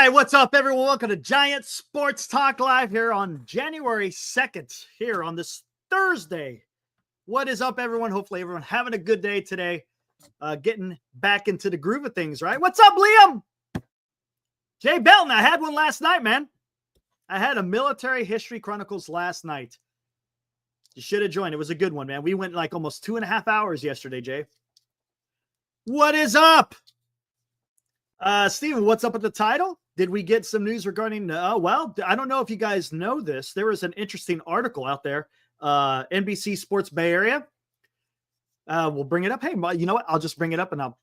right, what's up, everyone? Welcome to Giant Sports Talk Live here on January 2nd, here on this Thursday. What is up, everyone? Hopefully, everyone having a good day today, getting back into the groove of things, right? What's up, Liam? Jay Belton, I had one last night, man. I had a Military History Chronicles last night. You should have joined. It was a good one, man. We went like almost 2.5 hours yesterday, Jay. What is up? Steven, what's up with the title? Did we get some news regarding, well, I don't know if you guys know this. There was an interesting article out there, NBC Sports Bay Area. We'll bring it up. Hey, you know what? I'll just bring it up and I'll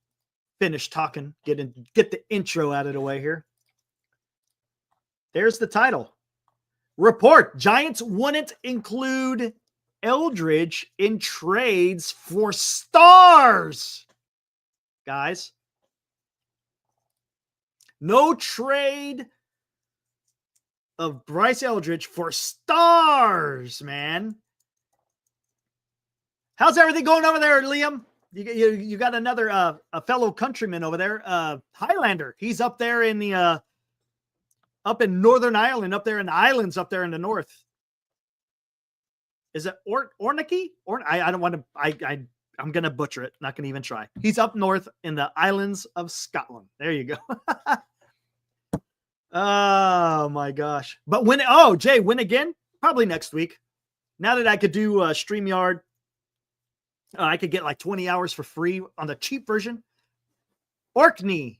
finish talking, get the intro out of the way here. There's the title. Report, Giants wouldn't include Eldridge in trades for stars. Guys. No trade of Bryce Eldridge for stars, man. How's everything going over there, Liam? You got another a fellow countryman over there, Highlander. He's up there in the up in Northern Ireland, up there in the islands, up there in the north. Is it Ornicky? I don't want to. I'm gonna butcher it. Not gonna even try. He's up north in the islands of Scotland. There you go. Oh my gosh. But when, Jay, when again? Probably next week. Now that I could do StreamYard, I could get like 20 hours for free on the cheap version. Orkney.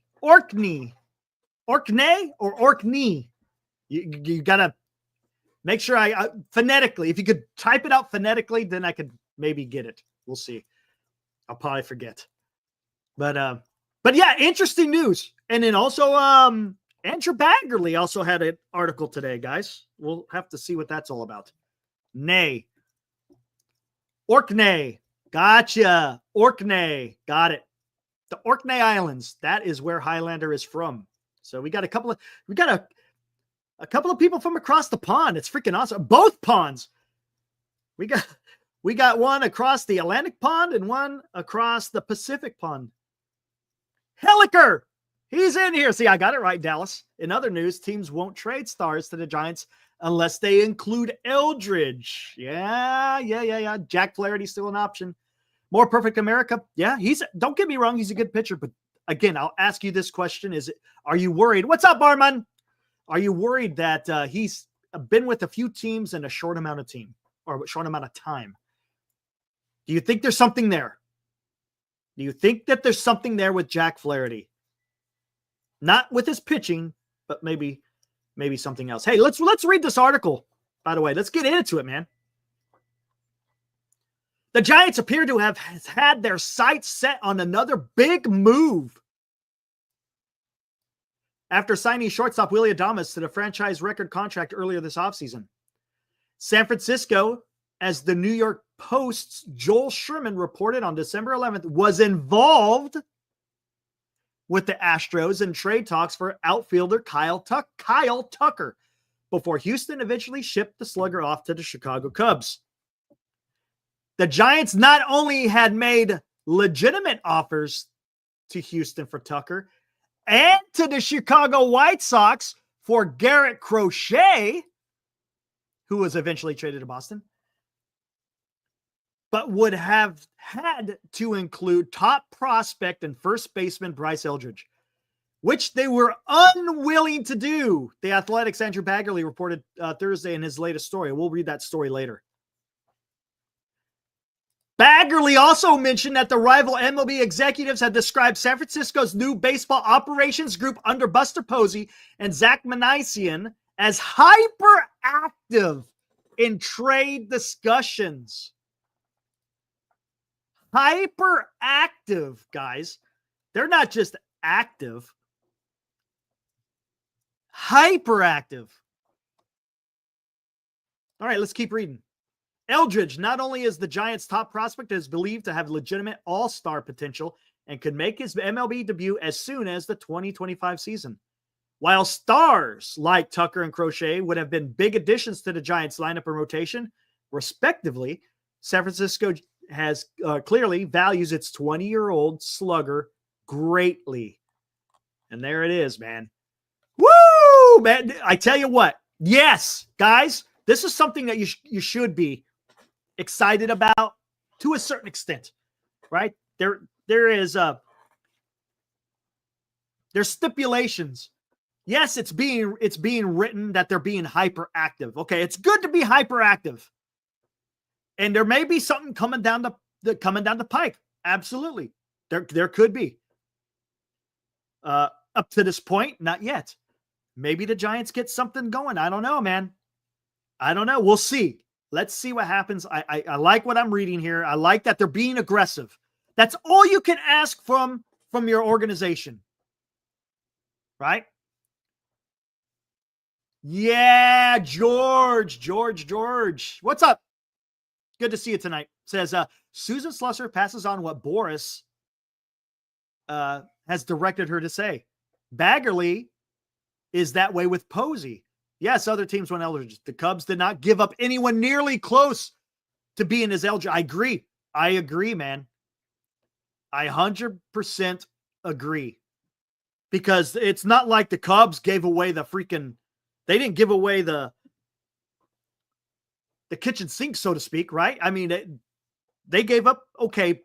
You gotta make sure I phonetically, if you could type it out phonetically, then I could maybe get it. We'll see. I'll probably forget. But yeah, interesting news. And then also, Andrew Baggerly also had an article today, guys. We'll have to see what that's all about. Orkney. Gotcha. Orkney. Got it. The Orkney Islands. That is where Highlander is from. So we got a couple of people from across the pond. It's freaking awesome. Both ponds. We got one across the Atlantic pond and one across the Pacific pond. Helliker. He's in here. See, I got it right, Dallas. In other news, teams won't trade stars to the Giants unless they include Eldridge. Yeah. Jack Flaherty's still an option. More Perfect America. Yeah, don't get me wrong, he's a good pitcher. But again, I'll ask you this question. Are you worried? What's up, Barman? Are you worried that he's been with a few teams in a short amount of time? Do you think there's something there? Do you think that there's something there with Jack Flaherty? Not with his pitching, but maybe something else. Hey, let's read this article, by the way. Let's get into it, man. The Giants appear to have had their sights set on another big move. After signing shortstop Willy Adames to the franchise record contract earlier this offseason. San Francisco, as the New York Post's Joel Sherman reported on December 11th, was involved with the Astros in trade talks for outfielder Kyle Tucker before Houston eventually shipped the slugger off to the Chicago Cubs. The Giants not only had made legitimate offers to Houston for Tucker and to the Chicago White Sox for Garret Crochet, who was eventually traded to Boston, but would have had to include top prospect and first baseman Bryce Eldridge, which they were unwilling to do. The Athletic's Andrew Baggerly reported Thursday in his latest story. We'll read that story later. Baggerly also mentioned that the rival MLB executives had described San Francisco's new baseball operations group under Buster Posey and Zach Manasian as hyperactive in trade discussions. Hyperactive, guys. They're not just active. Hyperactive. All right, let's keep reading. Eldridge not only is the Giants' top prospect, is believed to have legitimate all-star potential and could make his MLB debut as soon as the 2025 season. While stars like Tucker and Crochet would have been big additions to the Giants' lineup and rotation, respectively, San Francisco has clearly values its 20-year-old slugger greatly. And there it is, man. Woo! Woo, man. I tell you what. Yes, guys, this is something that you should be excited about to a certain extent, right? There's stipulations. Yes, it's being written that they're being hyperactive. Okay, it's good to be hyperactive. And there may be something coming down the pike. Absolutely. There could be. Up to this point, not yet. Maybe the Giants get something going. I don't know, man. I don't know. We'll see. Let's see what happens. I like what I'm reading here. I like that they're being aggressive. That's all you can ask from your organization. Right? Yeah, George. What's up? Good to see you tonight. Says Susan Slusser passes on what Boris has directed her to say. Baggerly is that way with Posey. Yes, other teams went Eldridge. The Cubs did not give up anyone nearly close to being as Eldridge. I agree, man. I 100% agree. Because it's not like the Cubs gave away they didn't give away the kitchen sink, so to speak, right? I mean, they gave up okay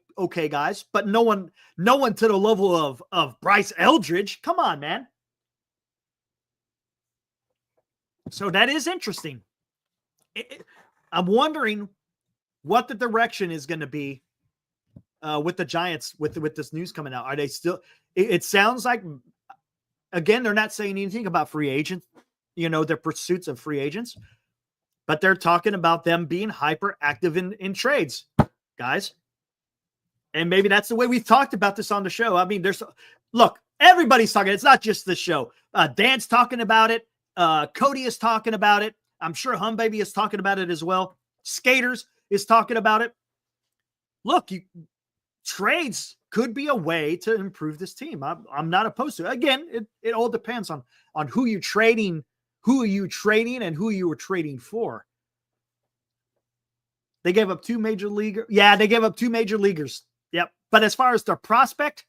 guys, but no one to the level of Bryce Eldridge. Come on, man. So that is interesting. I'm wondering what the direction is going to be with the Giants with this news coming out. Are they still? It sounds like, again, they're not saying anything about free agents, their pursuits of free agents, but they're talking about them being hyperactive in trades, guys. And maybe that's the way we've talked about this on the show. I mean, look, everybody's talking. It's not just the show. Dan's talking about it. Cody is talking about it. I'm sure Hum Baby is talking about it as well. Skaters is talking about it. Look, trades could be a way to improve this team. I'm not opposed to it. Again, it all depends on who you're trading, and who you were trading for. They gave up two major leaguers. Yeah, they gave up two major leaguers. Yep. But as far as their prospect,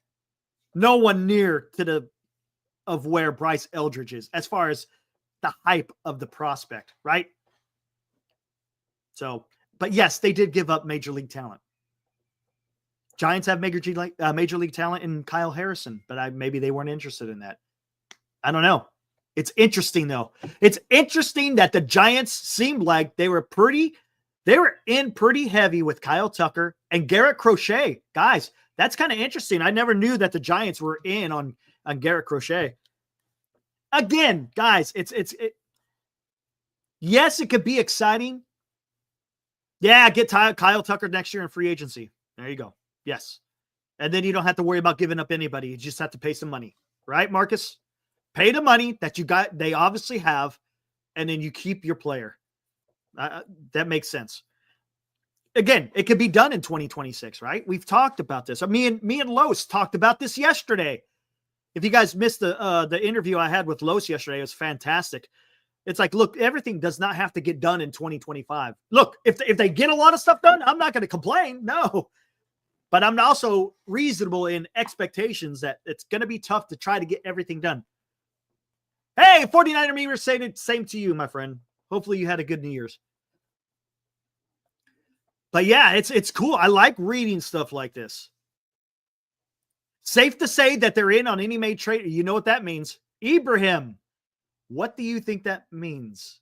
no one near of where Bryce Eldridge is, as far as the hype of the prospect, right? So, but yes, they did give up major league talent. Giants have major league talent in Kyle Harrison, but maybe they weren't interested in that. I don't know. It's interesting though. It's interesting that the Giants seemed like they were in pretty heavy with Kyle Tucker and Garret Crochet. Guys, that's kind of interesting. I never knew that the Giants were in on Garret Crochet. Again, guys, yes, it could be exciting. Yeah, get Kyle Tucker next year in free agency. There you go. Yes. And then you don't have to worry about giving up anybody. You just have to pay some money. Right, Marcus? Pay the money that they obviously have, and then you keep your player. That makes sense. Again, it could be done in 2026, right? We've talked about this. Me and Los talked about this yesterday. If you guys missed the interview I had with Los yesterday, it was fantastic. It's like, look, everything does not have to get done in 2025. Look, if they get a lot of stuff done, I'm not going to complain. No. But I'm also reasonable in expectations that it's going to be tough to try to get everything done. Hey, 49er me, we're saying it same to you, my friend. Hopefully you had a good New Year's. But yeah, it's cool. I like reading stuff like this. Safe to say that they're in on any made trade. You know what that means. Ibrahim, what do you think that means?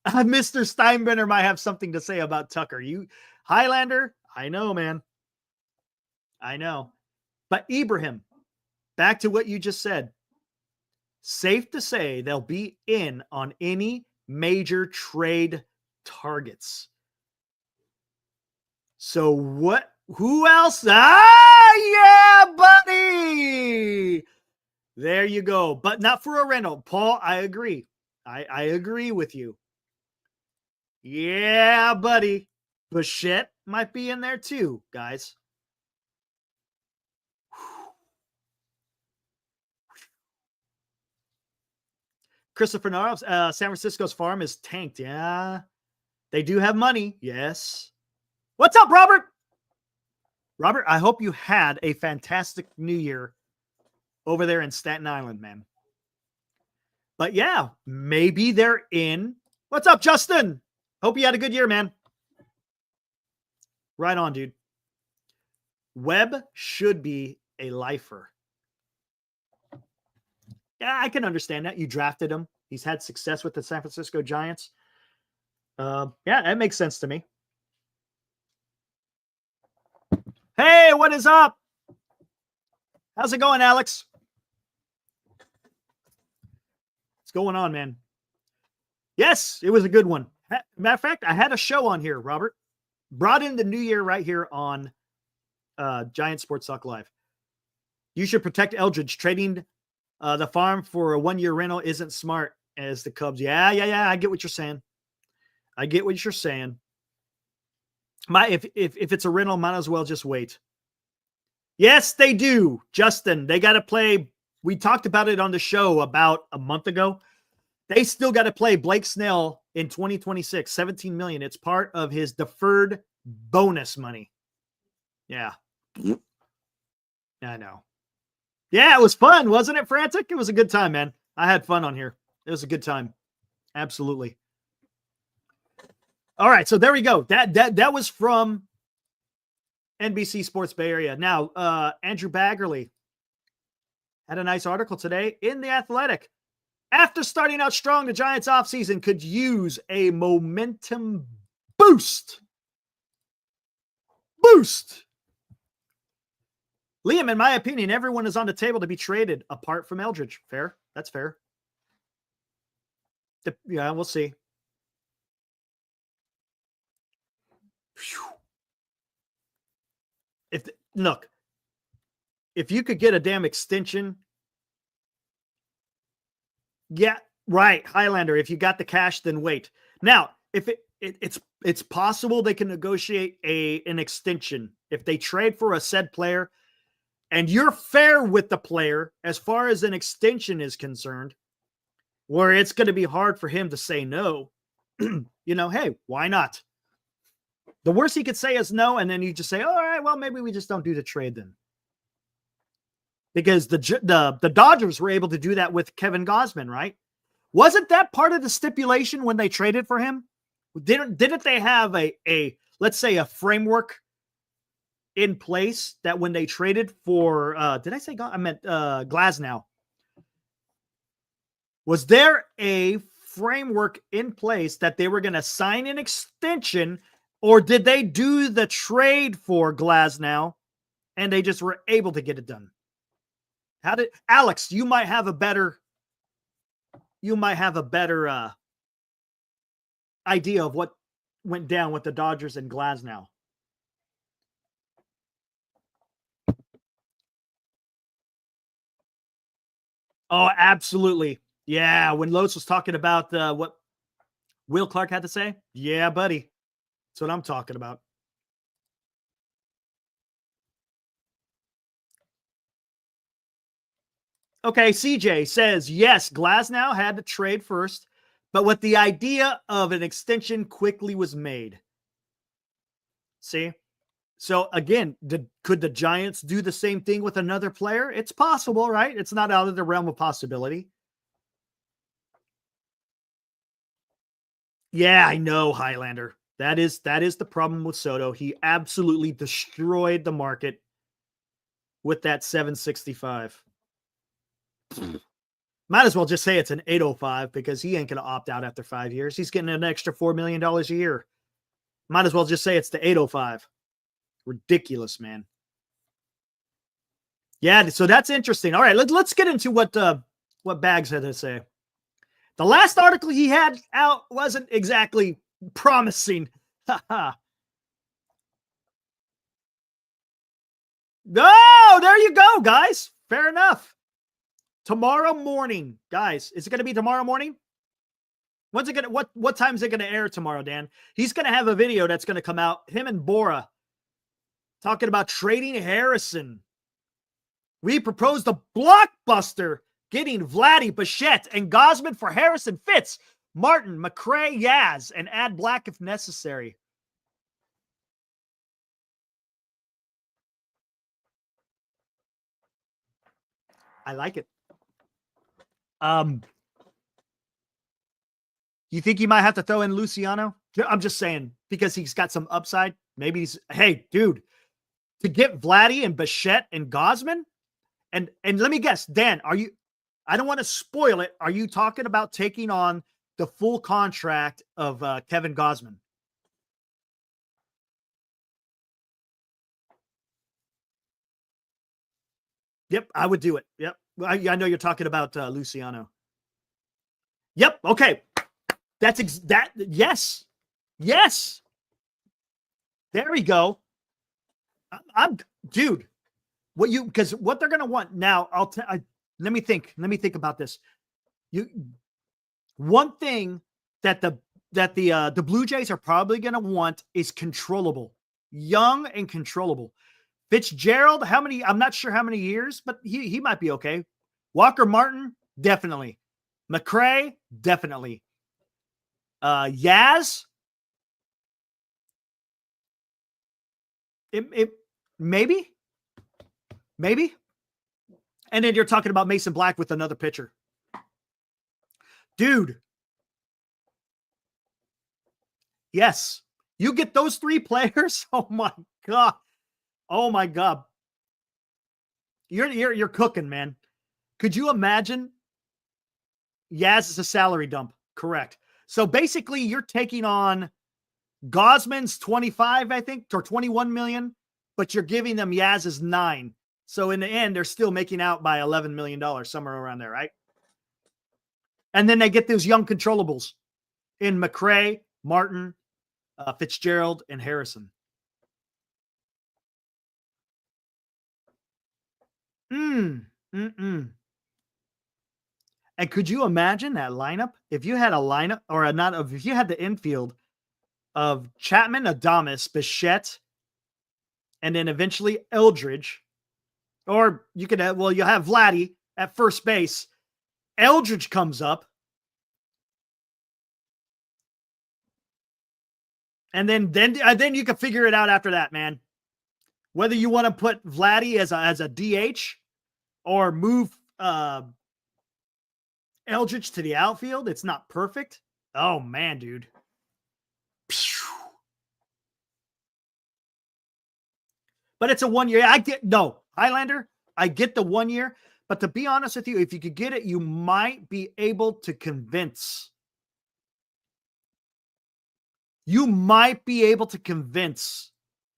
Mr. Steinbrenner might have something to say about Tucker. You Highlander, I know, man. I know. But Ibrahim, back to what you just said. Safe to say they'll be in on any major trade targets. So who else? Yeah, buddy. There you go. But not for a rental. Paul, I agree. I agree with you. Yeah, buddy. Bichette might be in there too, guys. Christopher Naros, San Francisco's farm is tanked. Yeah. They do have money. Yes. What's up, Robert? Robert, I hope you had a fantastic New Year over there in Staten Island, man. But yeah, maybe they're in. What's up, Justin? Hope you had a good year, man. Right on, dude. Webb should be a lifer. Yeah, I can understand that. You drafted him. He's had success with the San Francisco Giants. Yeah, that makes sense to me. Hey, what is up? How's it going, Alex? What's going on, man? Yes, it was a good one. Matter of fact, I had a show on here, Robert. Brought in the new year right here on Giant Sports Talk Live. You should protect Eldridge. Trading the farm for a 1-year rental isn't smart as the Cubs. Yeah. I get what you're saying. If it's a rental, might as well just wait. Yes, they do, Justin. They got to play. We talked about it on the show about a month ago. They still got to play Blake Snell in 2026, $17 million. It's part of his deferred bonus money. Yeah. I know. Yeah, it was fun, wasn't it, Frantic? It was a good time, man. I had fun on here. It was a good time. Absolutely. All right, so there we go. That was from NBC Sports Bay Area. Now, Andrew Baggerly had a nice article today in The Athletic. After starting out strong, the Giants offseason could use a momentum boost. Liam, in my opinion, everyone is on the table to be traded apart from Eldridge. Fair. That's fair. Yeah, we'll see. If you could get a damn extension. Yeah, right. Highlander, if you got the cash, then wait. Now, if it's possible they can negotiate an extension. If they trade for a said player and you're fair with the player as far as an extension is concerned, where it's going to be hard for him to say no, hey, why not? The worst he could say is no, and then you just say, all right, well, maybe we just don't do the trade then. Because the Dodgers were able to do that with Kevin Gausman, right? Wasn't that part of the stipulation when they traded for him? Didn't they have a let's say a framework in place that when they traded for did I say I meant Glasnow? Was there a framework in place that they were going to sign an extension, or did they do the trade for Glasnow and they just were able to get it done? How did Alex? You might have a better idea of what went down with the Dodgers and Glasnow. Oh, absolutely. Yeah, when Los was talking about what Will Clark had to say, yeah, buddy. That's what I'm talking about. Okay, CJ says, yes, Glasnow had to trade first, but with the idea of an extension quickly was made. See? So again, could the Giants do the same thing with another player? It's possible, right? It's not out of the realm of possibility. Yeah, I know, Highlander. That is the problem with Soto. He absolutely destroyed the market with that 765. Might as well just say it's an 805 because he ain't going to opt out after 5 years. He's getting an extra $4 million a year. Might as well just say it's the 805. Ridiculous, man. Yeah, so that's interesting. All right, let's get into what Bags had to say. The last article he had out wasn't exactly promising. Oh, there you go, guys. Fair enough. Tomorrow morning, guys. Is it going to be tomorrow morning? When's it going to, what time is it going to air tomorrow, Dan? He's going to have a video that's going to come out. Him and Bora talking about trading Harrison. We proposed a blockbuster getting Vladdy, Bichette, and Gausman for Harrison, Fitz, Martin, McRae, Yaz, and add Black if necessary. I like it. You think you might have to throw in Luciano? I'm just saying, because he's got some upside. Maybe hey, dude, to get Vladdy and Bichette and Gosman, and let me guess, Dan, I don't want to spoil it. Are you talking about taking on the full contract of Kevin Gosman? Yep, I would do it. Yep. I know you're talking about Luciano. Yep. Okay. That's that. Yes. Yes. There we go. I'm dude. Because what they're gonna want now. Let me think. Let me think about this. One thing that the Blue Jays are probably gonna want is controllable, young and controllable. Fitzgerald, how many? I'm not sure how many years, but he might be okay. Walker Martin, definitely. McCray, definitely. Yaz, maybe. And then you're talking about Mason Black with another pitcher. Dude. Yes. You get those three players. Oh my God. Oh my God. You're cooking, man. Could you imagine? Yaz is a salary dump. Correct. So basically you're taking on Gosman's 25, I think, or 21 million, but you're giving them Yaz's 9. So in the end, they're still making out by $11 million, somewhere around there, right? And then they get those young controllables in McCray, Martin, Fitzgerald, and Harrison. And could you imagine that lineup? If you had a lineup, or not of, if you had the infield of Chapman, Adames, Bichette, and then eventually Eldridge, or you could have, well, you have Vladdy at first base. Eldridge comes up. And then you can figure it out after that, man. Whether you want to put Vladdy as a DH or move Eldridge to the outfield, it's not perfect. Oh man, dude. But it's a 1 year. Highlander, I get the 1 year. But to be honest with you, if you could get it, you might be able to convince. You might be able to convince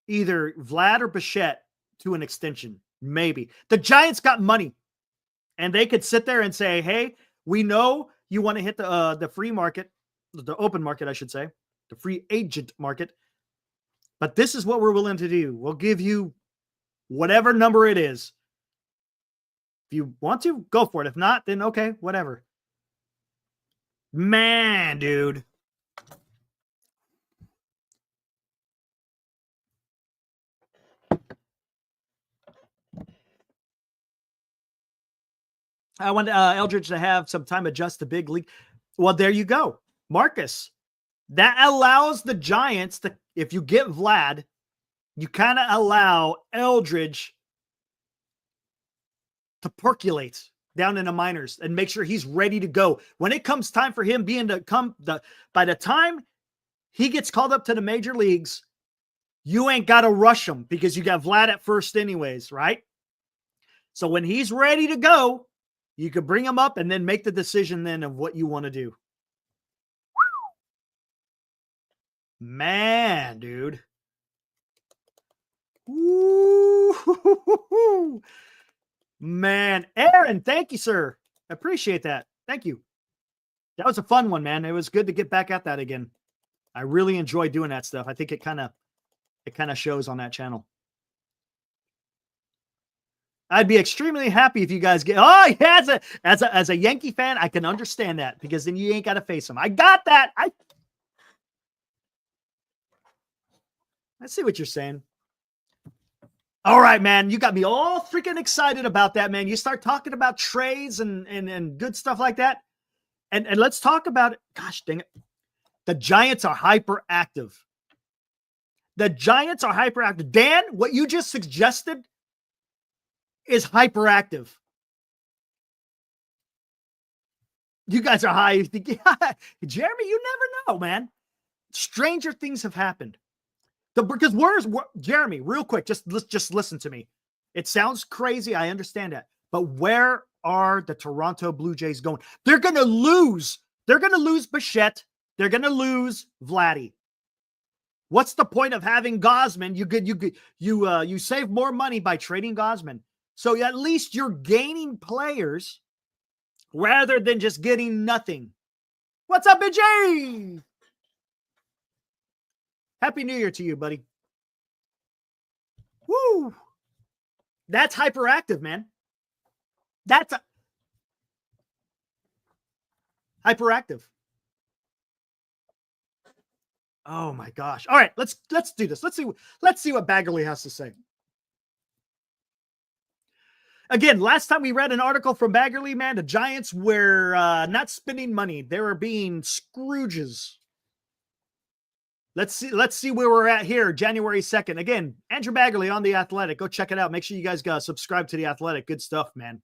either Vlad or Bichette to an extension. Maybe. The Giants got money. And they could sit there and say, hey, we know you want to hit the free market, the open market, I should say, the free agent market. But this is what we're willing to do. We'll give you whatever number it is. If you want to, go for it. If not, then okay, whatever. Man, dude. I want Eldridge to have some time adjust to big league. Well, there you go. Marcus. That allows the Giants to, if you get Vlad, you kind of allow Eldridge to percolate down in the minors and make sure he's ready to go. When it comes time for him by the time he gets called up to the major leagues, you ain't got to rush him because you got Vlad at first anyways, right? So when he's ready to go, you could bring him up and then make the decision then of what you want to do. Man, dude. Ooh. Man. Aaron, thank you, sir. Appreciate that. Thank you. That was a fun one, man. It was good to get back at that again. I really enjoy doing that stuff. I think it kind of shows on that channel. I'd be extremely happy if you guys get. Oh, yeah, as a Yankee fan, I can understand that because then you ain't got to face them. I got that. I see what you're saying. All right, man. You got me all freaking excited about that, man. You start talking about trades and good stuff like that. And let's talk about it. Gosh dang it. The Giants are hyperactive. The Giants are hyperactive. Dan, what you just suggested is hyperactive. You guys are high. Jeremy, you never know, man. Stranger things have happened. Because Jeremy, real quick, just listen to me. It sounds crazy. I understand that. But where are the Toronto Blue Jays going? They're going to lose. They're going to lose Bichette. They're going to lose Vladdy. What's the point of having Gausman? You save more money by trading Gausman. So at least you're gaining players rather than just getting nothing. What's up, BJ? Happy New Year to you, buddy. Woo! That's hyperactive, man. That's hyperactive. Oh my gosh. All right, let's do this. Let's see what Baggerly has to say. Again, last time we read an article from Baggerly, man, the Giants were not spending money. They were being Scrooges. Let's see where we're at here, January 2nd. Again, Andrew Baggerly on The Athletic. Go check it out. Make sure you guys subscribe to The Athletic. Good stuff, man.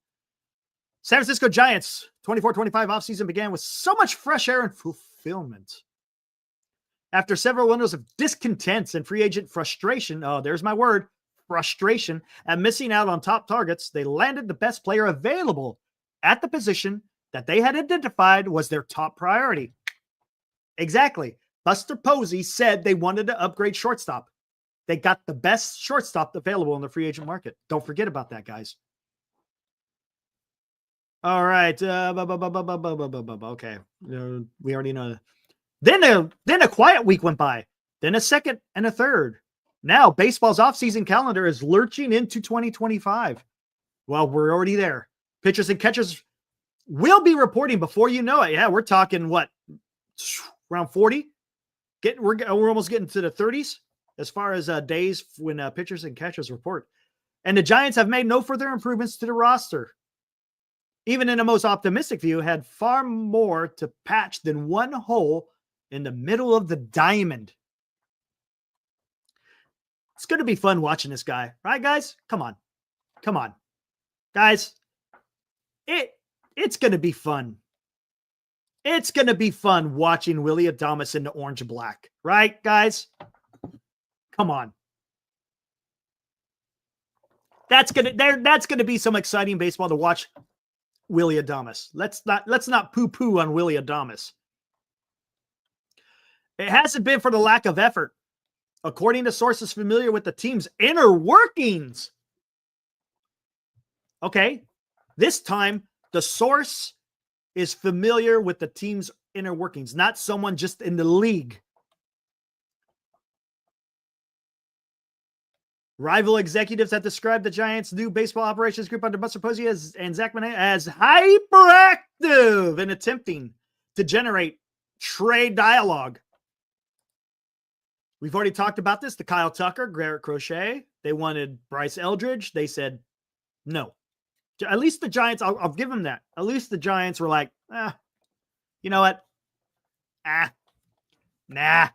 San Francisco Giants, 24-25 offseason began with so much fresh air and fulfillment. After several windows of discontents and free agent frustration, oh, there's my word, frustration, and missing out on top targets, they landed the best player available at the position that they had identified was their top priority. Exactly. Buster Posey said they wanted to upgrade shortstop. They got the best shortstop available in the free agent market. Don't forget about that, guys. All right. Okay. We already know. Then a quiet week went by. Then a second and a third. Now baseball's offseason calendar is lurching into 2025. Well, we're already there. Pitchers and catchers will be reporting before you know it. Yeah, we're talking what? Around 40? We're almost getting to the 30s as far as days when pitchers and catchers report. And the Giants have made no further improvements to the roster. Even in the most optimistic view, had far more to patch than one hole in the middle of the diamond. It's going to be fun watching this guy. Right, guys? Come on. Guys, it's going to be fun. It's going to be fun watching Willy Adames in the orange and black. Right, guys? Come on. That's going to be some exciting baseball to watch Willy Adames. Let's not poo-poo on Willy Adames. It hasn't been for the lack of effort. According to sources familiar with the team's inner workings. Okay. This time, the source is familiar with the team's inner workings, not someone just in the league. Rival executives have described the Giants' new baseball operations group under Buster Posey and Zach Manette as hyperactive in attempting to generate trade dialogue. We've already talked about this. The Kyle Tucker, Garret Crochet. They wanted Bryce Eldridge. They said no. At least the Giants, I'll give them that. At least the Giants were like, you know what? Nah.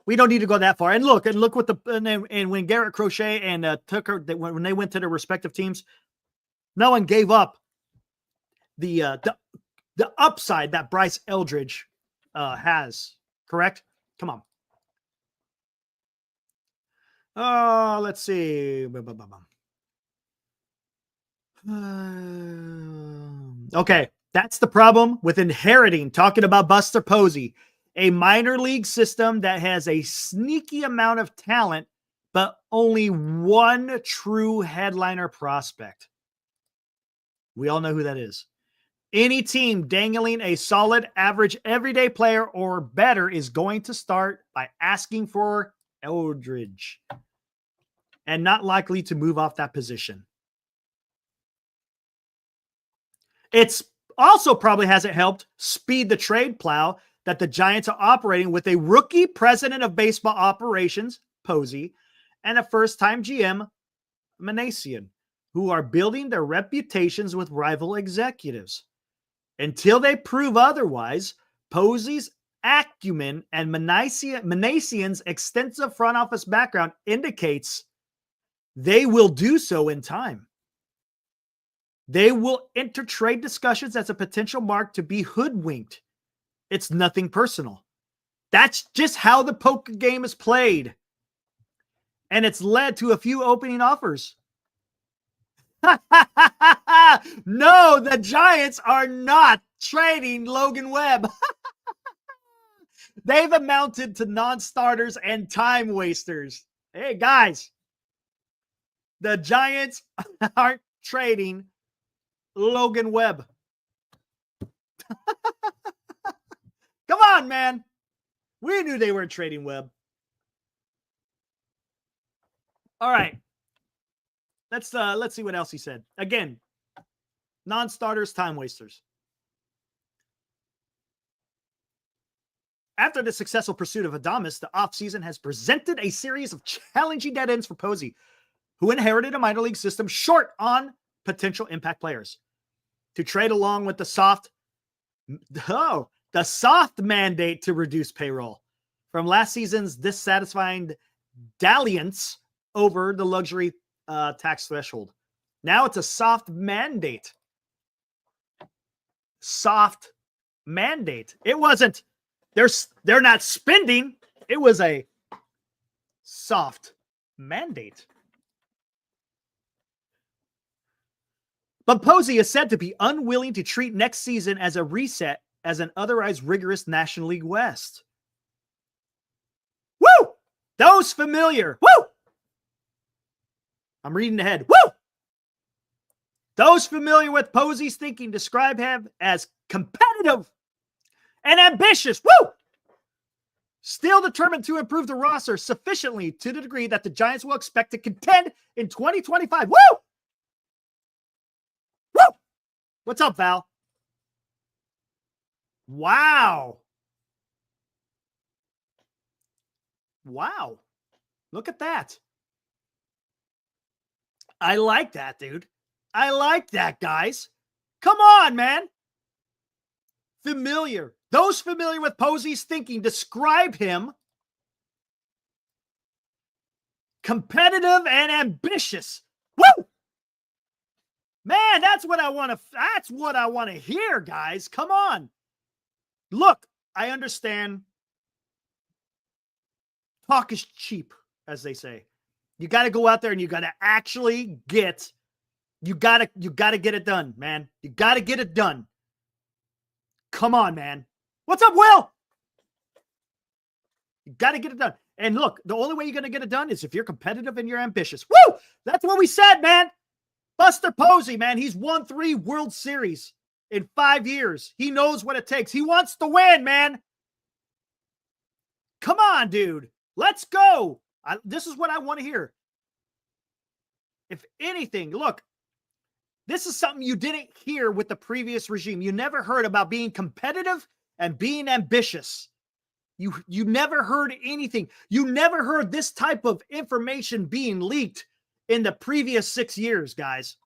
We don't need to go that far. And look what and when Garret Crochet and Tucker, when they went to their respective teams, no one gave up the upside that Bryce Eldridge has. Correct? Come on. Let's see. Okay, that's the problem with inheriting, talking about Buster Posey, a minor league system that has a sneaky amount of talent, but only one true headliner prospect. We all know who that is. Any team dangling a solid, average, everyday player or better is going to start by asking for Eldridge and not likely to move off that position. It's also probably hasn't helped speed the trade plow that the Giants are operating with a rookie president of baseball operations, Posey, and a first-time GM, Manasian, who are building their reputations with rival executives. Until they prove otherwise, Posey's acumen and Manasian's extensive front office background indicates they will do so in time. They will enter trade discussions as a potential mark to be hoodwinked. It's nothing personal. That's just how the poker game is played. And it's led to a few opening offers. No, the Giants are not trading Logan Webb. They've amounted to non-starters and time wasters. Hey, guys, the Giants aren't trading Logan Webb. Come on, man. We knew they weren't trading Webb. All right. Let's see what else he said. Again, non-starters, time wasters. After the successful pursuit of Adames, the offseason has presented a series of challenging dead ends for Posey, who inherited a minor league system short on potential impact players. To trade along with the soft mandate to reduce payroll from last season's dissatisfying dalliance over the luxury tax threshold. Now it's a soft mandate. Soft mandate. It wasn't. They're not spending. It was a soft mandate. But Posey is said to be unwilling to treat next season as a reset as an otherwise rigorous National League West. Woo! Those familiar. Woo! I'm reading ahead. Woo! Those familiar with Posey's thinking describe him as competitive and ambitious. Woo! Still determined to improve the roster sufficiently to the degree that the Giants will expect to contend in 2025. Woo! Woo! What's up, Val? Wow. Wow. Look at that. I like that, dude. I like that, guys. Come on, man. Familiar. Those familiar with Posey's thinking describe him competitive and ambitious. Woo! Man, that's what I want to hear, guys. Come on. Look, I understand talk is cheap, as they say. You got to go out there and you got to actually get you got to get it done, man. You got to get it done. Come on, man. What's up, Will? You got to get it done. And look, the only way you're going to get it done is if you're competitive and you're ambitious. Woo! That's what we said, man. Buster Posey, man, he's won 3 World Series in 5 years. He knows what it takes. He wants to win, man. Come on, dude. Let's go. This is what I want to hear. If anything, look, this is something you didn't hear with the previous regime. You never heard about being competitive and being ambitious. You never heard anything. You never heard this type of information being leaked in the previous 6 years, guys.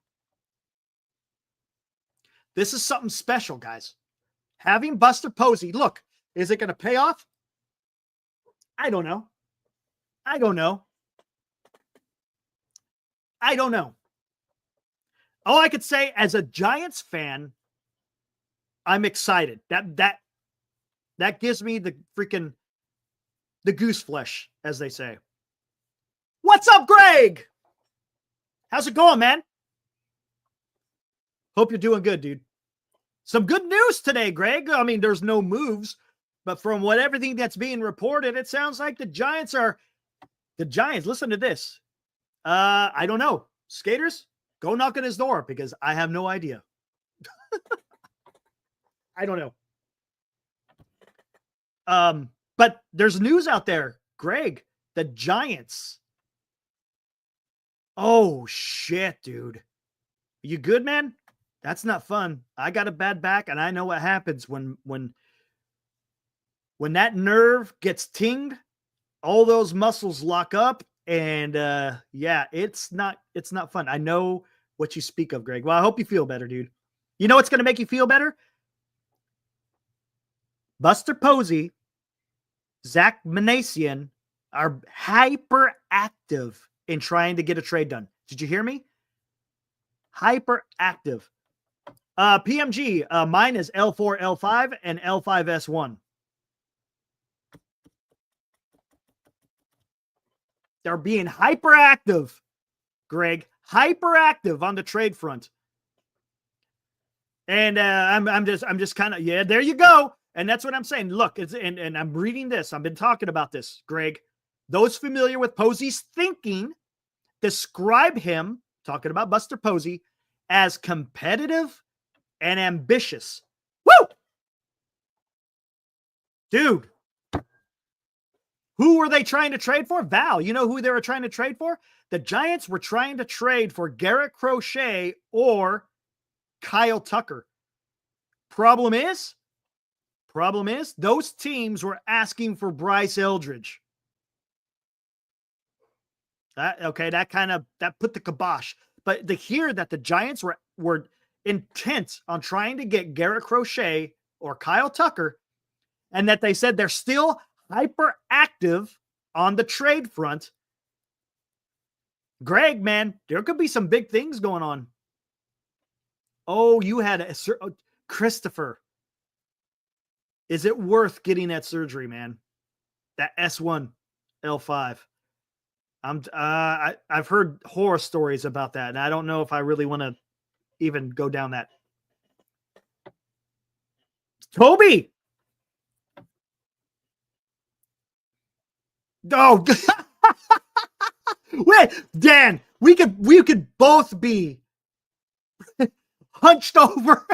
This is something special, guys. Having Buster Posey, look, is it going to pay off? I don't know. I don't know. I don't know. All I could say as a Giants fan, I'm excited. That gives me the goose flesh, as they say. What's up, Greg? How's it going, man? Hope you're doing good, dude. Some good news today, Greg. I mean, there's no moves, but from everything that's being reported, it sounds like the Giants, listen to this. I don't know. Skaters, go knock on his door because I have no idea. I don't know. But there's news out there, Greg. The Giants. Oh, shit, dude. You good, man? That's not fun. I got a bad back, and I know what happens when that nerve gets tinged, all those muscles lock up, and yeah, it's not fun. I know what you speak of, Greg. Well, I hope you feel better, dude. You know what's going to make you feel better? Buster Posey, Zach Manasian are hyperactive in trying to get a trade done. Did you hear me? Hyperactive. PMG, mine is L4, L5, and L5S1. They're being hyperactive, Greg. Hyperactive on the trade front. And I'm just kind of, yeah, there you go. And that's what I'm saying. Look, and I'm reading this. I've been talking about this, Greg. Those familiar with Posey's thinking describe him, talking about Buster Posey, as competitive and ambitious. Woo! Dude. Who were they trying to trade for? Val, you know who they were trying to trade for? The Giants were trying to trade for Garret Crochet or Kyle Tucker. Problem is, those teams were asking for Bryce Eldridge. That put the kibosh. But to hear that the Giants were intent on trying to get Garret Crochet or Kyle Tucker, and that they said they're still hyperactive on the trade front. Greg, man, there could be some big things going on. Oh, you had Christopher. Is it worth getting that surgery, man? That S1, L5. I've heard horror stories about that, and I don't know if I really want to even go down that. Toby. Oh, wait, Dan, we could both be hunched over.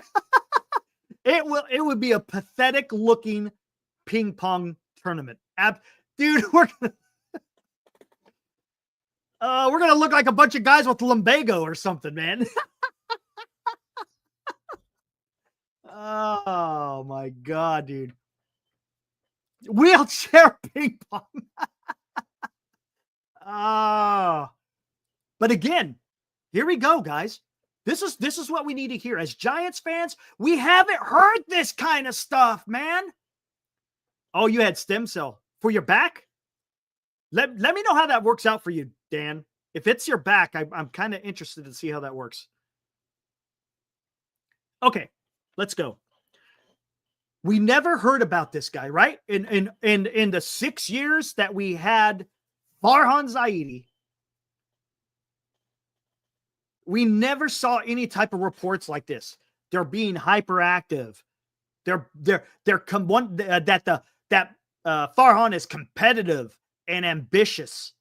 It would be a pathetic looking ping pong tournament. Dude, we're gonna look like a bunch of guys with lumbago or something, man. Oh my God, dude. Wheelchair ping pong. But again, here we go, guys. This is what we need to hear. As Giants fans, we haven't heard this kind of stuff, man. Oh, you had stem cell for your back? Let me know how that works out for you, Dan. If it's your back, I'm kind of interested to see how that works. Okay, let's go. We never heard about this guy, right? In the 6 years that we had Farhan Zaidi, we never saw any type of reports like this. They're being hyperactive. Farhan is competitive and ambitious.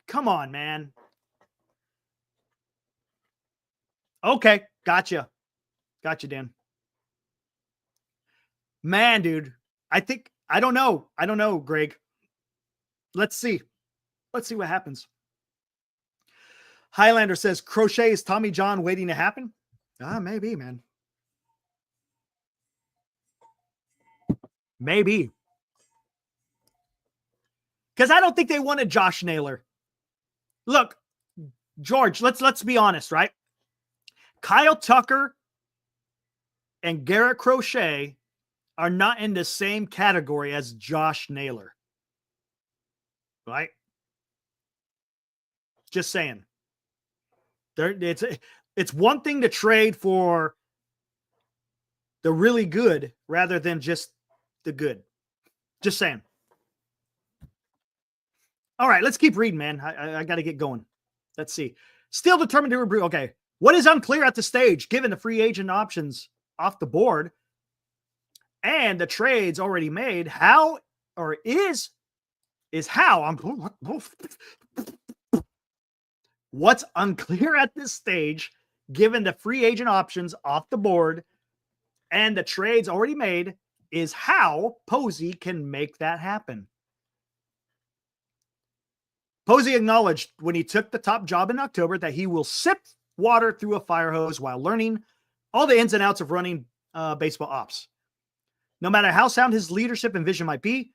Come on, man. Okay, gotcha, Dan. Man, dude, I don't know, Greg. Let's see what happens. Highlander says, Crochet is Tommy John waiting to happen? Maybe, man. Maybe. Because I don't think they wanted Josh Naylor. Look, George, let's be honest, right? Kyle Tucker and Garret Crochet are not in the same category as Josh Naylor. Right? Just saying. It's one thing to trade for the really good rather than just the good. Just saying. All right, let's keep reading, man. I got to get going. Let's see. Still determined to improve. Okay. What is unclear at the stage, given the free agent options off the board and the trades already made? How, or is how, what's unclear at this stage, given the free agent options off the board and the trades already made, is how Posey can make that happen. Posey acknowledged when he took the top job in October that he will sip water through a fire hose while learning all the ins and outs of running baseball ops. No matter how sound his leadership and vision might be,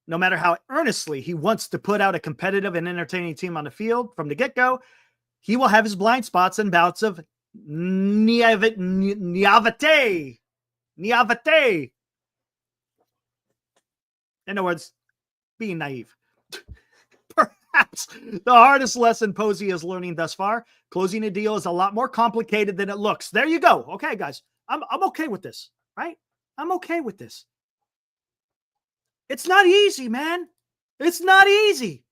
no matter how earnestly he wants to put out a competitive and entertaining team on the field from the get-go, he will have his blind spots and bouts of naivete. In other words, being naive. The hardest lesson Posey is learning thus far. Closing a deal is a lot more complicated than it looks. There you go. Okay, guys. I'm okay with this, right? I'm okay with this. It's not easy, man. It's not easy.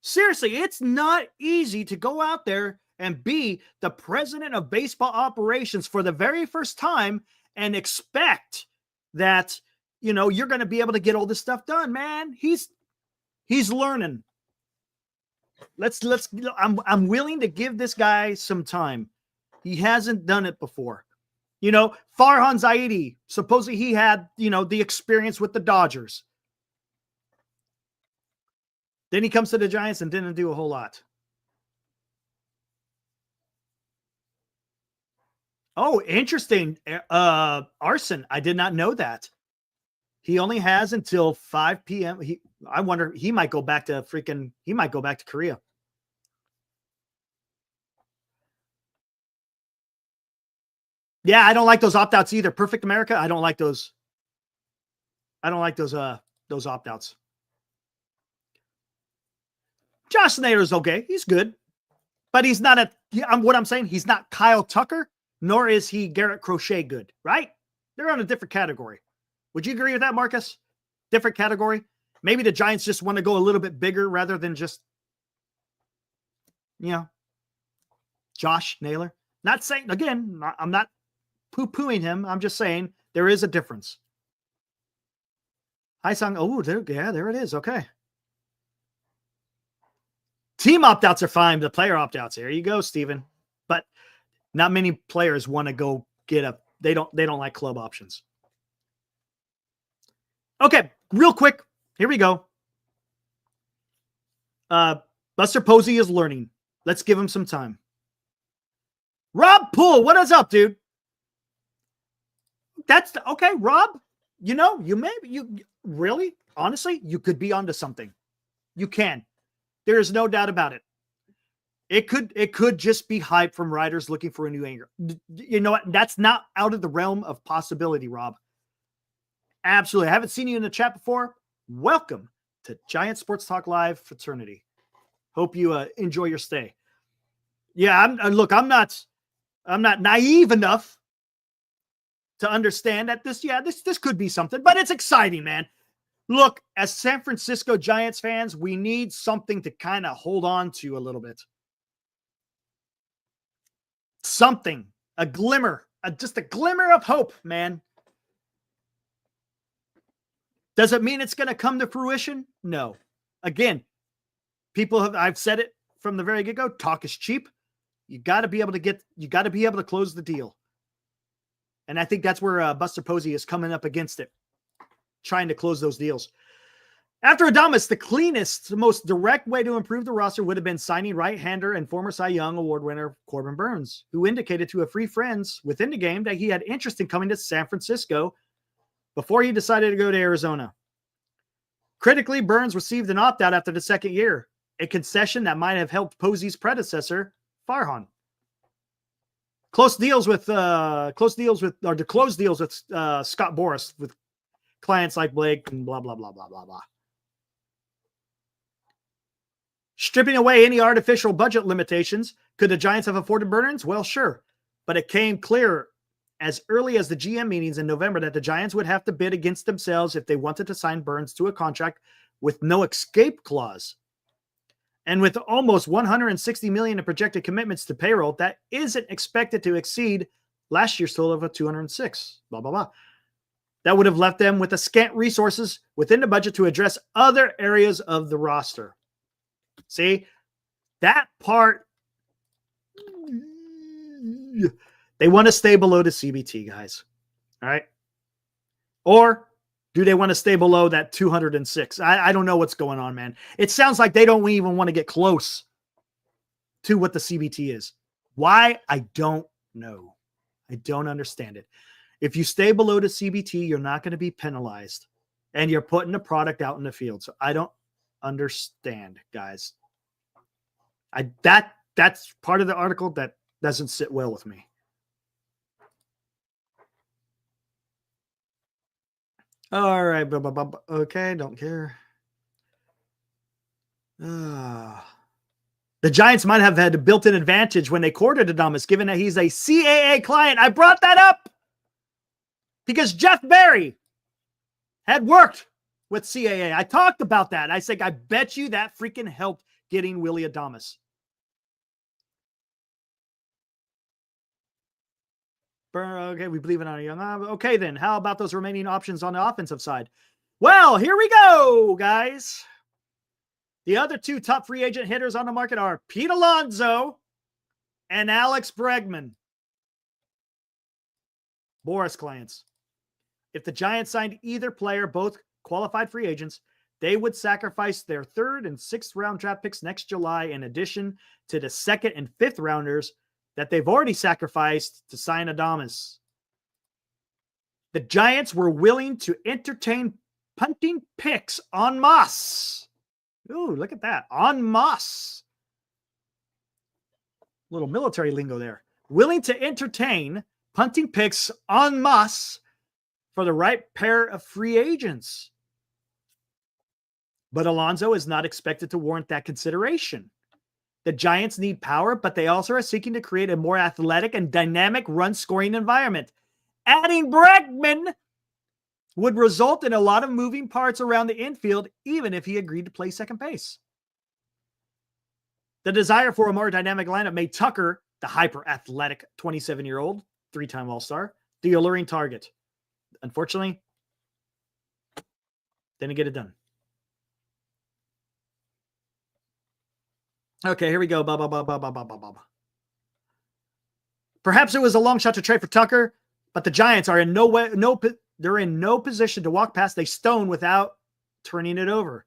Seriously, it's not easy to go out there and be the president of baseball operations for the very first time and expect that, you know, you're going to be able to get all this stuff done, man. He's learning. I'm willing to give this guy some time. He hasn't done it before. You know, Farhan Zaidi, supposedly he had, you know, the experience with the Dodgers. Then he comes to the Giants and didn't do a whole lot. Oh, interesting. Arson. I did not know that. He only has until 5 p.m. I wonder, he might go back to Korea. Yeah, I don't like those opt-outs either. Perfect America, I don't like those. I don't like those opt-outs. Josh Nader's okay. He's good. But he's not what I'm saying, he's not Kyle Tucker, nor is he Garret Crochet good, right? They're on a different category. Would you agree with that, Marcus? Different category? Maybe the Giants just want to go a little bit bigger rather than just, you know, Josh Naylor. Not saying, again, I'm not poo-pooing him. I'm just saying there is a difference. Hi, Sung. Oh, there it is. Okay. Team opt-outs are fine. The player opt-outs. There you go, Steven. But not many players want to go get they don't like club options. Okay, real quick. Here we go. Buster Posey is learning. Let's give him some time. Rob Poole, what is up, dude? That's okay, Rob. You know, you really, honestly, you could be onto something. You can. There is no doubt about it. It could just be hype from writers looking for a new anchor. You know what? That's not out of the realm of possibility, Rob. Absolutely. I haven't seen you in the chat before. Welcome to Giant Sports Talk Live fraternity. Hope you enjoy your stay. Yeah, I'm not naive enough to understand that this could be something, but it's exciting, man. Look, as San Francisco Giants fans, we need something to kind of hold on to a little bit. Something, a glimmer, just a glimmer of hope, man. Does it mean it's going to come to fruition? No. Again, I've said it from the very get-go, talk is cheap. You got to be able to close the deal. And I think that's where Buster Posey is coming up against it, trying to close those deals. After Adames, the cleanest, most direct way to improve the roster would have been signing right-hander and former Cy Young Award winner Corbin Burns, who indicated to a Free Friends within the game that he had interest in coming to San Francisco before he decided to go to Arizona. Critically, Burns received an opt-out after the second year, a concession that might have helped Posey's predecessor, Farhan. To close deals with Scott Boras with clients like Blake and blah, blah, blah, blah, blah, blah. Stripping away any artificial budget limitations, could the Giants have afforded Burns? Well, sure. But it came clear as early as the GM meetings in November that the Giants would have to bid against themselves if they wanted to sign Burns to a contract with no escape clause. And with almost $160 million in projected commitments to payroll, that isn't expected to exceed last year's total of $206. Blah, blah, blah. That would have left them with a scant resources within the budget to address other areas of the roster. See, that part, they want to stay below the CBT, guys. All right. Or do they want to stay below that 206? I don't know what's going on, man. It sounds like they don't even want to get close to what the CBT is. Why? I don't know. I don't understand it. If you stay below the CBT, you're not going to be penalized, and you're putting the product out in the field. So I don't understand, guys. That's part of the article that doesn't sit well with me. All right. Okay. Don't care. The Giants might have had a built-in advantage when they courted Adames, given that he's a CAA client. I brought that up because Jeff Berry had worked with CAA. I talked about that. I said, I bet you that freaking helped getting Willie Adames. Okay, we believe in our young. Okay, then. How about those remaining options on the offensive side? Well, here we go, guys. The other two top free agent hitters on the market are Pete Alonso and Alex Bregman. Boris clients. If the Giants signed either player, both qualified free agents, they would sacrifice their 3rd and 6th round draft picks next July in addition to the 2nd and 5th rounders that they've already sacrificed to sign Adames. The Giants were willing to entertain punting picks en masse. Ooh, look at that. En masse. Little military lingo there. Willing to entertain punting picks en masse for the right pair of free agents. But Alonso is not expected to warrant that consideration. The Giants need power, but they also are seeking to create a more athletic and dynamic run-scoring environment. Adding Bregman would result in a lot of moving parts around the infield, even if he agreed to play second base. The desire for a more dynamic lineup made Tucker, the hyper-athletic 27-year-old, 3-time All-Star, the alluring target. Unfortunately, didn't get it done. Okay, here we go. Perhaps it was a long shot to trade for Tucker, but the Giants are in they're in no position to walk past a stone without turning it over.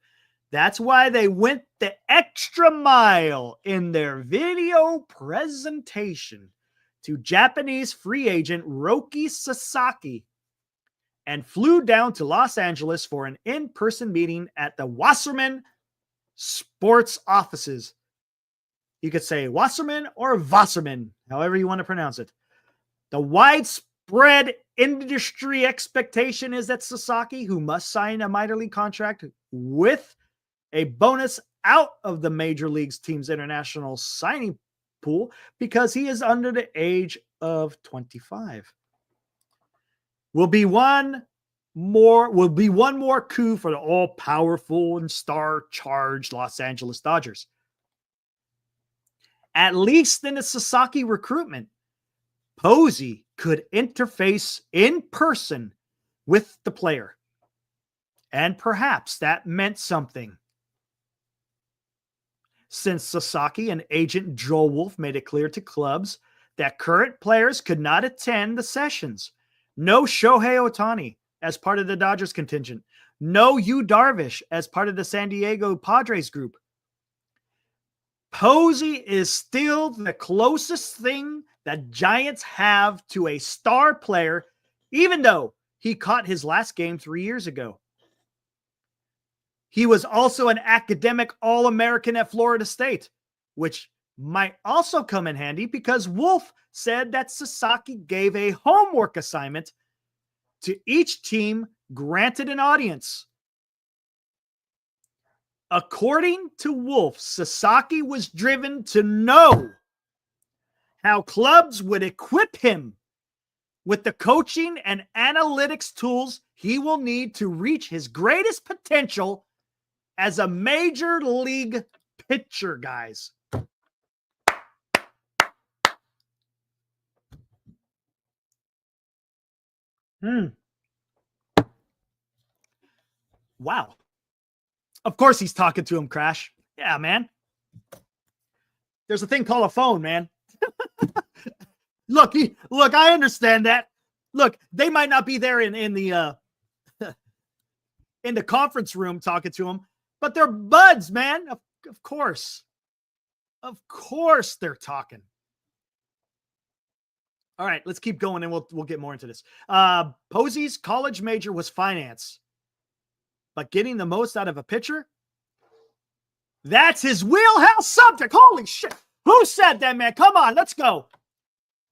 That's why they went the extra mile in their video presentation to Japanese free agent Roki Sasaki and flew down to Los Angeles for an in-person meeting at the Wasserman Sports offices. You could say Wasserman or Wasserman, however you want to pronounce it. The widespread industry expectation is that Sasaki, who must sign a minor league contract with a bonus out of the major leagues team's international signing pool because he is under the age of 25. Will be one more coup for the all-powerful and star-charged Los Angeles Dodgers. At least in the Sasaki recruitment, Posey could interface in person with the player. And perhaps that meant something. Since Sasaki and agent Joel Wolf made it clear to clubs that current players could not attend the sessions. No Shohei Ohtani as part of the Dodgers contingent. No Yu Darvish as part of the San Diego Padres group. Posey is still the closest thing that Giants have to a star player, even though he caught his last game 3 years ago. He was also an academic All-American at Florida State, which might also come in handy because Wolf said that Sasaki gave a homework assignment to each team granted an audience. According to Wolf, Sasaki was driven to know how clubs would equip him with the coaching and analytics tools he will need to reach his greatest potential as a major league pitcher, guys. Wow. Of course he's talking to him, Crash. Yeah, man. There's a thing called a phone, man. Look, I understand that. Look, they might not be there in the in the conference room talking to him, but they're buds, man. Of course. Of course they're talking. All right, let's keep going and we'll get more into this. Posey's college major was finance. But getting the most out of a pitcher, that's his wheelhouse subject. Holy shit. Who said that, man? Come on, let's go.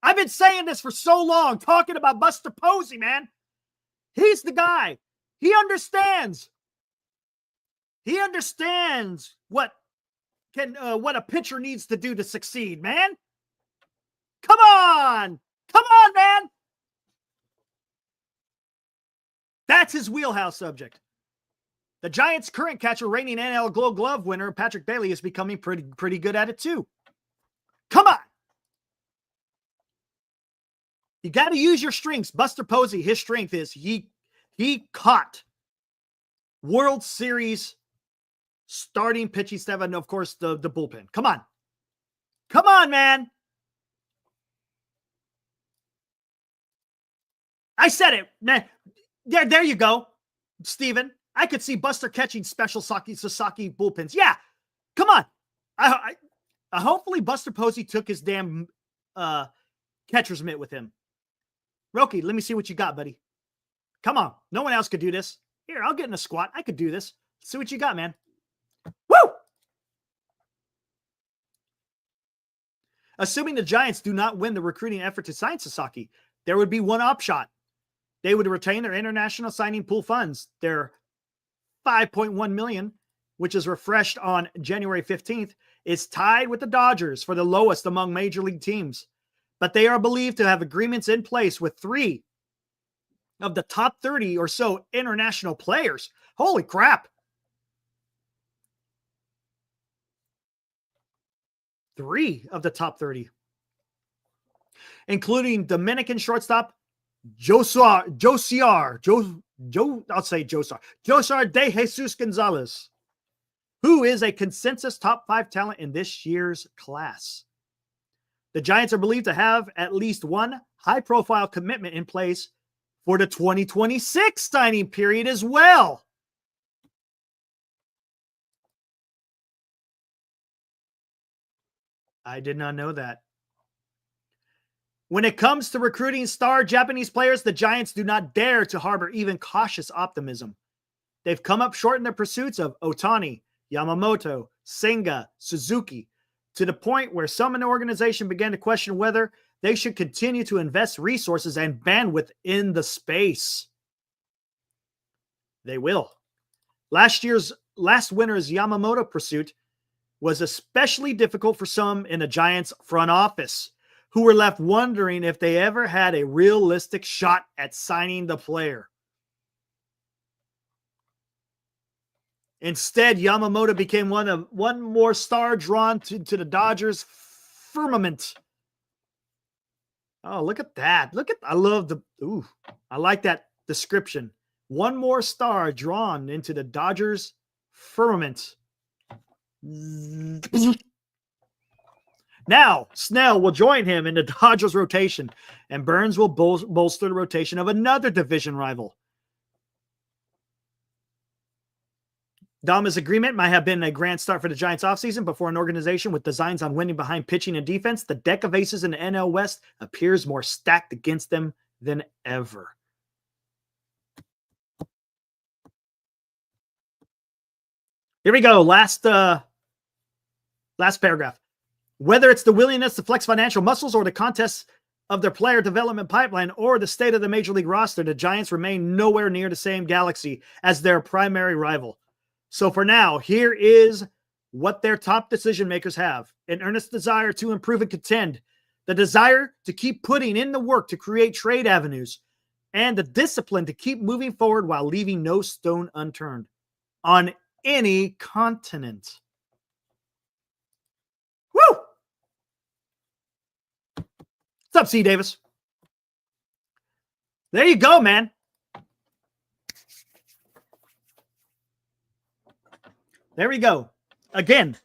I've been saying this for so long, talking about Buster Posey, man. He's the guy. He understands. He understands what what a pitcher needs to do to succeed, man. Come on. Come on, man. That's his wheelhouse subject. The Giants' current catcher, reigning NL Gold Glove winner, Patrick Bailey, is becoming pretty good at it too. Come on. You got to use your strengths. Buster Posey, his strength is he caught World Series starting pitching staff, and of course the bullpen. Come on. Come on, man. I said it, man. There you go, Steven. I could see Buster catching special Sasaki bullpens. Yeah, come on. I hopefully Buster Posey took his damn catcher's mitt with him. Roki, let me see what you got, buddy. Come on. No one else could do this. Here, I'll get in a squat. I could do this. See what you got, man. Woo! Assuming the Giants do not win the recruiting effort to sign Sasaki, there would be one upshot. They would retain their international signing pool funds. Their $5.1 million, which is refreshed on January 15th, is tied with the Dodgers for the lowest among major league teams. But they are believed to have agreements in place with 3 of the top 30 or so international players. Holy crap. 3 of the top 30. Including Dominican shortstop Josar de Jesus Gonzalez, who is a consensus top 5 talent in this year's class. The Giants are believed to have at least one high-profile commitment in place for the 2026 signing period as well. I did not know that. When it comes to recruiting star Japanese players, the Giants do not dare to harbor even cautious optimism. They've come up short in their pursuits of Otani, Yamamoto, Senga, Suzuki, to the point where some in the organization began to question whether they should continue to invest resources and bandwidth in the space. They will. Last winter's Yamamoto pursuit was especially difficult for some in the Giants front office, who were left wondering if they ever had a realistic shot at signing the player. Instead, Yamamoto became one more star drawn to the Dodgers' firmament. Oh, look at that. I like that description. One more star drawn into the Dodgers' firmament. Now, Snell will join him in the Dodgers rotation, and Burns will bolster the rotation of another division rival. Dama's agreement might have been a grand start for the Giants offseason, but for an organization with designs on winning behind pitching and defense, the deck of aces in the NL West appears more stacked against them than ever. Here we go. Last paragraph. Whether it's the willingness to flex financial muscles or the contests of their player development pipeline or the state of the major league roster, the Giants remain nowhere near the same galaxy as their primary rival. So for now, here is what their top decision makers have: an earnest desire to improve and contend, the desire to keep putting in the work to create trade avenues, and the discipline to keep moving forward while leaving no stone unturned on any continent. Woo! What's up, C. Davis? There you go, man. There we go. Again,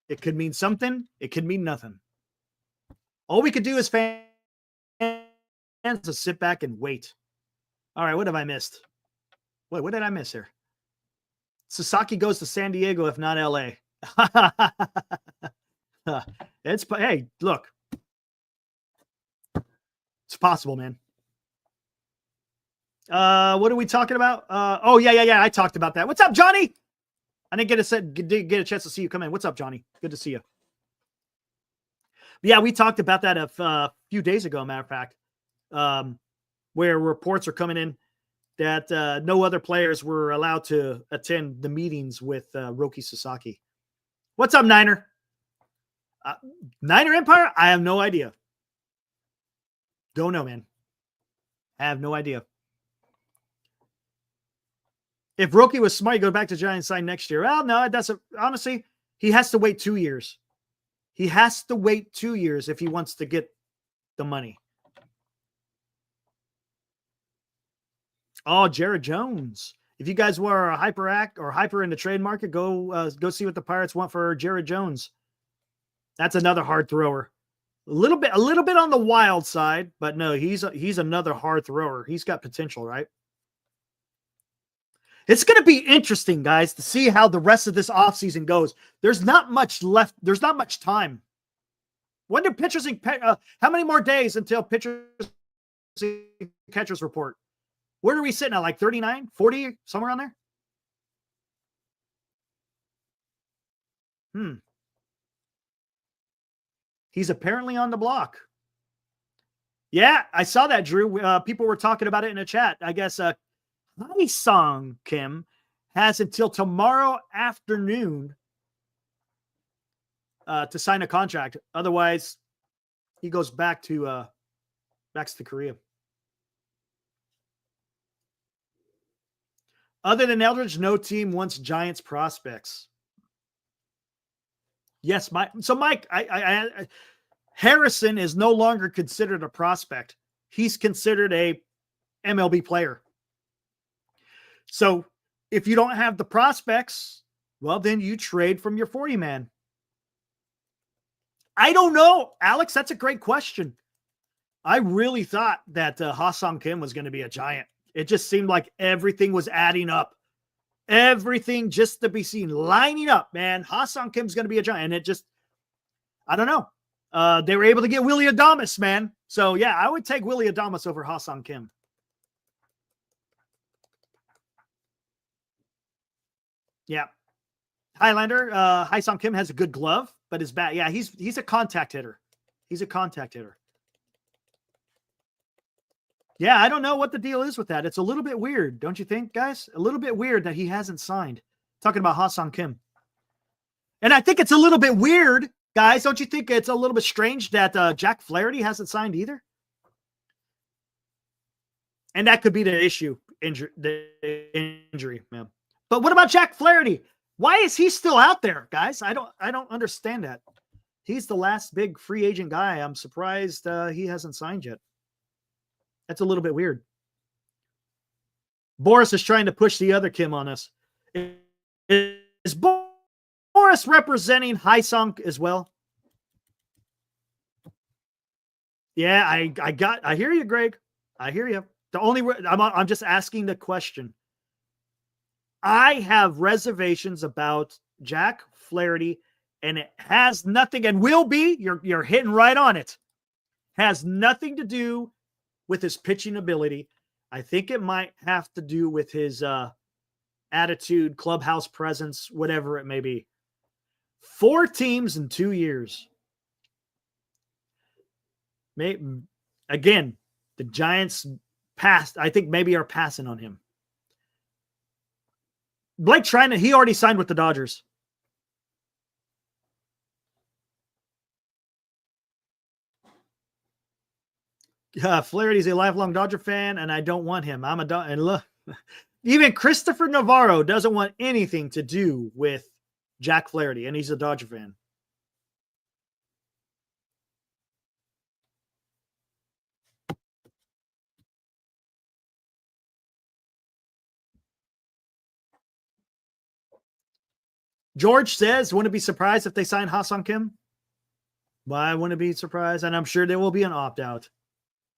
it could mean something. It could mean nothing. All we could do as fans is sit back and wait. All right, what have I missed? Wait, what did I miss here? Sasaki goes to San Diego, if not LA. Hey, look. It's possible, man. What are we talking about? Yeah. I talked about that. What's up, Johnny? I didn't get a chance to see you come in. What's up, Johnny? Good to see you. But yeah, we talked about that a few days ago, matter of fact, where reports are coming in that no other players were allowed to attend the meetings with Roki Sasaki. What's up, Niner? Niner Empire? I have no idea. Don't know, man. I have no idea. If Roki was smart, he'd go back to Giants sign next year. Well, no, that's honestly, he has to wait 2 years. He has to wait 2 years if he wants to get the money. Oh, Jared Jones. If you guys were hyper in the trade market, go see what the Pirates want for Jared Jones. That's another hard thrower. A little bit on the wild side, but no, he's another hard thrower. He's got potential, right? It's going to be interesting, guys, to see how the rest of this offseason goes. There's not much left. There's not much time. When do pitchers and how many more days until pitchers and catchers report? Where are we sitting at? Like 39, 40, somewhere on there? He's apparently on the block. Yeah, I saw that, Drew. People were talking about it in the chat. I guess Song Kim has until tomorrow afternoon to sign a contract. Otherwise, he goes back to Korea. Other than Eldridge, no team wants Giants prospects. Yes, Mike. So, Mike, Harrison is no longer considered a prospect. He's considered a MLB player. So, if you don't have the prospects, well, then you trade from your 40-man. I don't know, Alex. That's a great question. I really thought that Ha-Sung Kim was going to be a Giant. It just seemed like everything was adding up. Everything just to be seen, lining up, man. Ha-Sung Kim's going to be a Giant. And it just, I don't know. They were able to get Willie Adames, man. So, yeah, I would take Willie Adames over Ha-Sung Kim. Yeah. Highlander, Ha-Sung Kim has a good glove, but his bat, yeah, he's a contact hitter. He's a contact hitter. Yeah, I don't know what the deal is with that. It's a little bit weird, don't you think, guys? A little bit weird that he hasn't signed. Talking about Ha-Sung Kim. And I think it's a little bit weird, guys. Don't you think it's a little bit strange that Jack Flaherty hasn't signed either? And that could be the issue, the injury, man. But what about Jack Flaherty? Why is he still out there, guys? I don't understand that. He's the last big free agent guy. I'm surprised he hasn't signed yet. That's a little bit weird. Boris is trying to push the other Kim on us. Is Boris representing Ha-Sung as well? Yeah, I hear you, Greg. I hear you. I'm just asking the question. I have reservations about Jack Flaherty, and it has nothing, and will be, you're hitting right on it, has nothing to do with his pitching ability. I think it might have to do with his attitude, clubhouse presence, whatever it may be. 4 teams in 2 years. Again, the Giants passed. I think maybe are passing on him. Blake Treinen, he already signed with the Dodgers. Flaherty's a lifelong Dodger fan, and I don't want him. I'm a Dodger. And look, even Christopher Navarro doesn't want anything to do with Jack Flaherty, and he's a Dodger fan. George says, wouldn't be surprised if they sign Ha-Sung Kim? Well, I wouldn't be surprised, and I'm sure there will be an opt-out.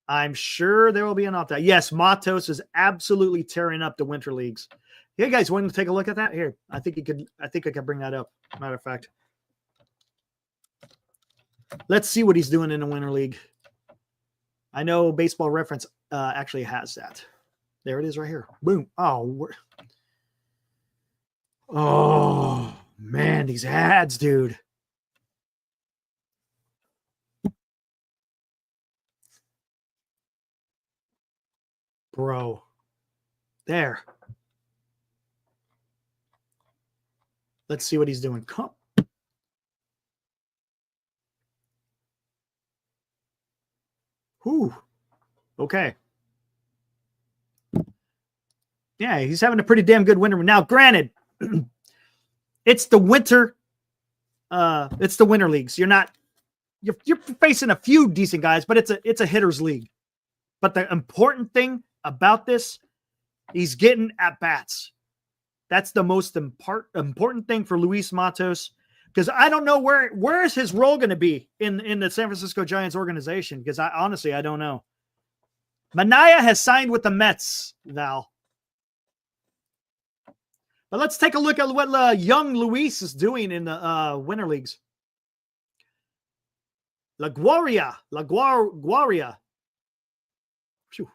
I'm sure there will be an opt-out. Yes, Matos is absolutely tearing up the winter leagues. Hey, guys, want to take a look at that? Here, I think I could bring that up, matter of fact. Let's see what he's doing in the winter league. I know Baseball Reference actually has that. There it is right here. Boom. Oh, man, these ads, dude. Bro. There. Let's see what he's doing. Whew. Okay. Yeah, he's having a pretty damn good winter. Now, granted, it's the winter. It's the winter leagues. You're facing a few decent guys, but it's a hitters league. But the important thing about this, he's getting at bats. That's the most important thing for Luis Matos, because I don't know where is his role going to be in the San Francisco Giants organization, because I don't know. Manaya has signed with the Mets, Val. But let's take a look at what young Luis is doing in the winter leagues. La Guaria. Phew.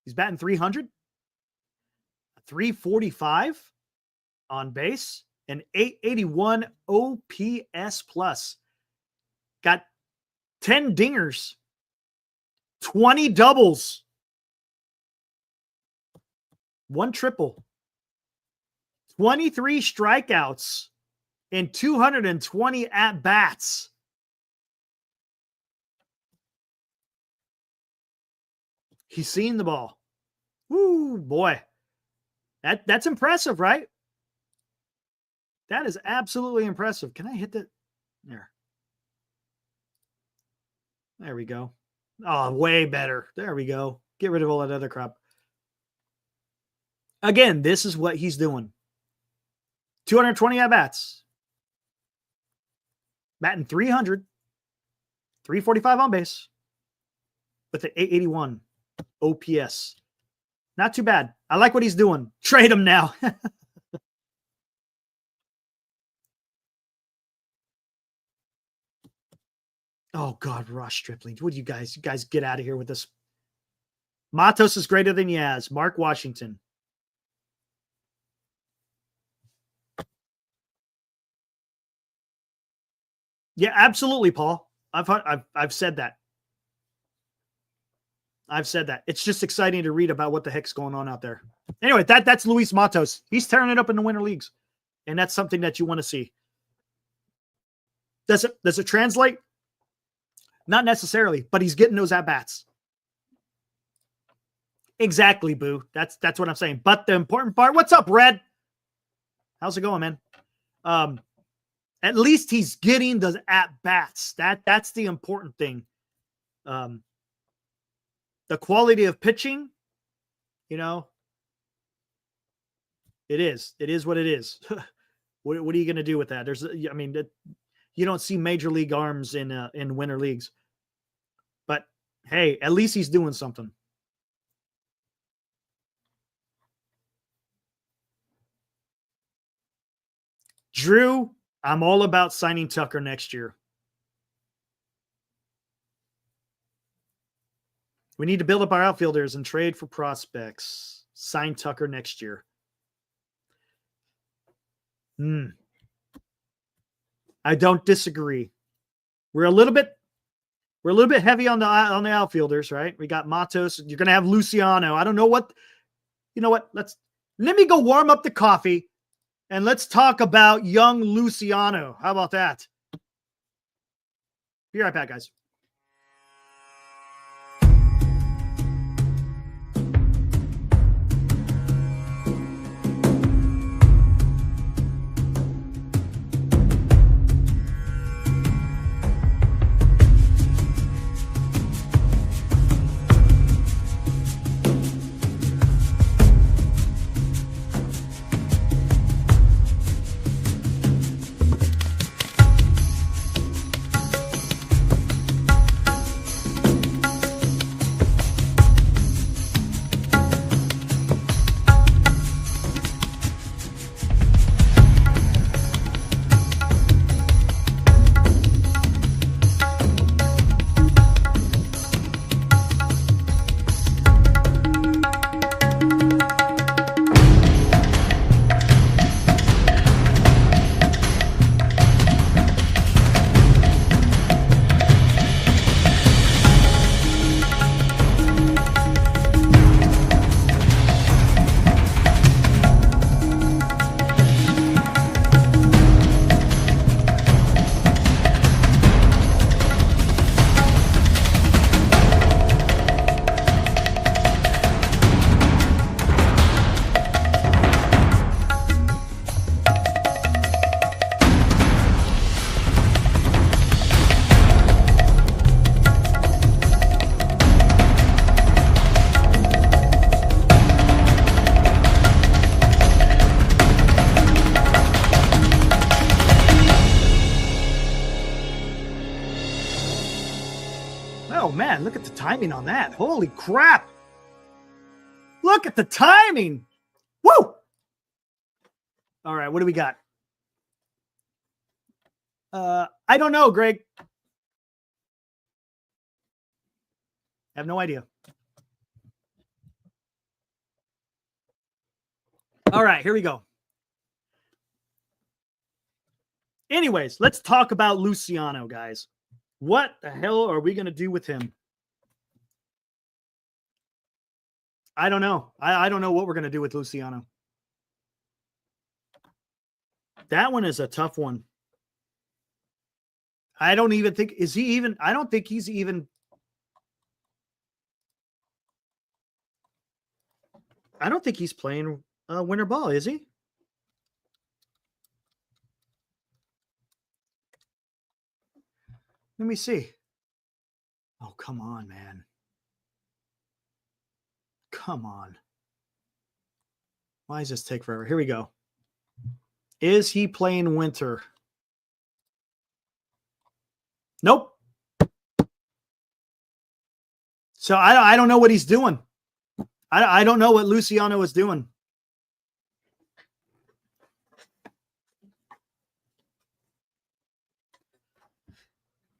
He's batting 300, 345 on base, and 881 OPS plus. Got 10 dingers, 20 doubles, 1 triple, 23 strikeouts, and 220 at-bats. He's seen the ball. Woo, boy. That's impressive, right? That is absolutely impressive. Can I hit that? There we go. Oh, way better. There we go. Get rid of all that other crap. Again, this is what he's doing. 220 at-bats. Batting 300. 345 on base. With an 881 OPS. Not too bad. I like what he's doing. Trade him now. Oh, God, Ross Stripling. What do you guys get out of here with this? Matos is greater than Yaz. Mark Washington. Yeah, absolutely, Paul. I've said that. I've said that. It's just exciting to read about what the heck's going on out there. Anyway, that's Luis Matos. He's tearing it up in the winter leagues. And that's something that you want to see. Does it translate? Not necessarily, but he's getting those at-bats. Exactly, Boo. That's what I'm saying. But the important part, what's up, Red? How's it going, man? At least he's getting the at-bats. That's the important thing. The quality of pitching, it is. It is what it is. What are you going to do with that? You don't see major league arms in winter leagues. But hey, at least he's doing something. Drew, I'm all about signing Tucker next year. We need to build up our outfielders and trade for prospects. Sign Tucker next year. I don't disagree. We're a little bit heavy on the outfielders, right? We got Matos. You're going to have Luciano. I don't know what. You know what? Let me go warm up the coffee, and let's talk about young Luciano. How about that? Be right back, guys. man, look at the timing on that. Holy crap. Look at the timing. Woo! All right, what do we got? I don't know, Greg. I have no idea. All right, here we go. Anyways, let's talk about Luciano, guys. What the hell are we going to do with him? I don't know. I don't know what we're going to do with Luciano. That one is a tough one. I don't even think, is he even, I don't think he's even, I don't think he's playing winter ball, is he? Let me see. Oh, come on, man. Come on. Why does this take forever? Here we go. Is he playing winter? Nope. So I don't know what he's doing. I don't know what Luciano is doing.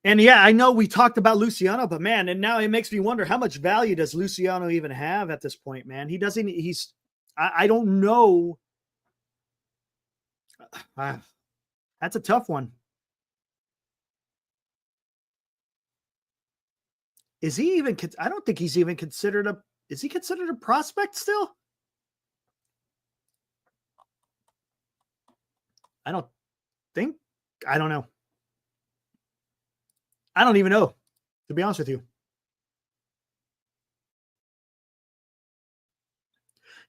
And yeah, I know we talked about Luciano, but man, and now it makes me wonder how much value does Luciano even have at this point, man? He doesn't, I don't know. That's a tough one. Is he even, I don't think he's even considered is he considered a prospect still? I don't know. I don't even know, to be honest with you.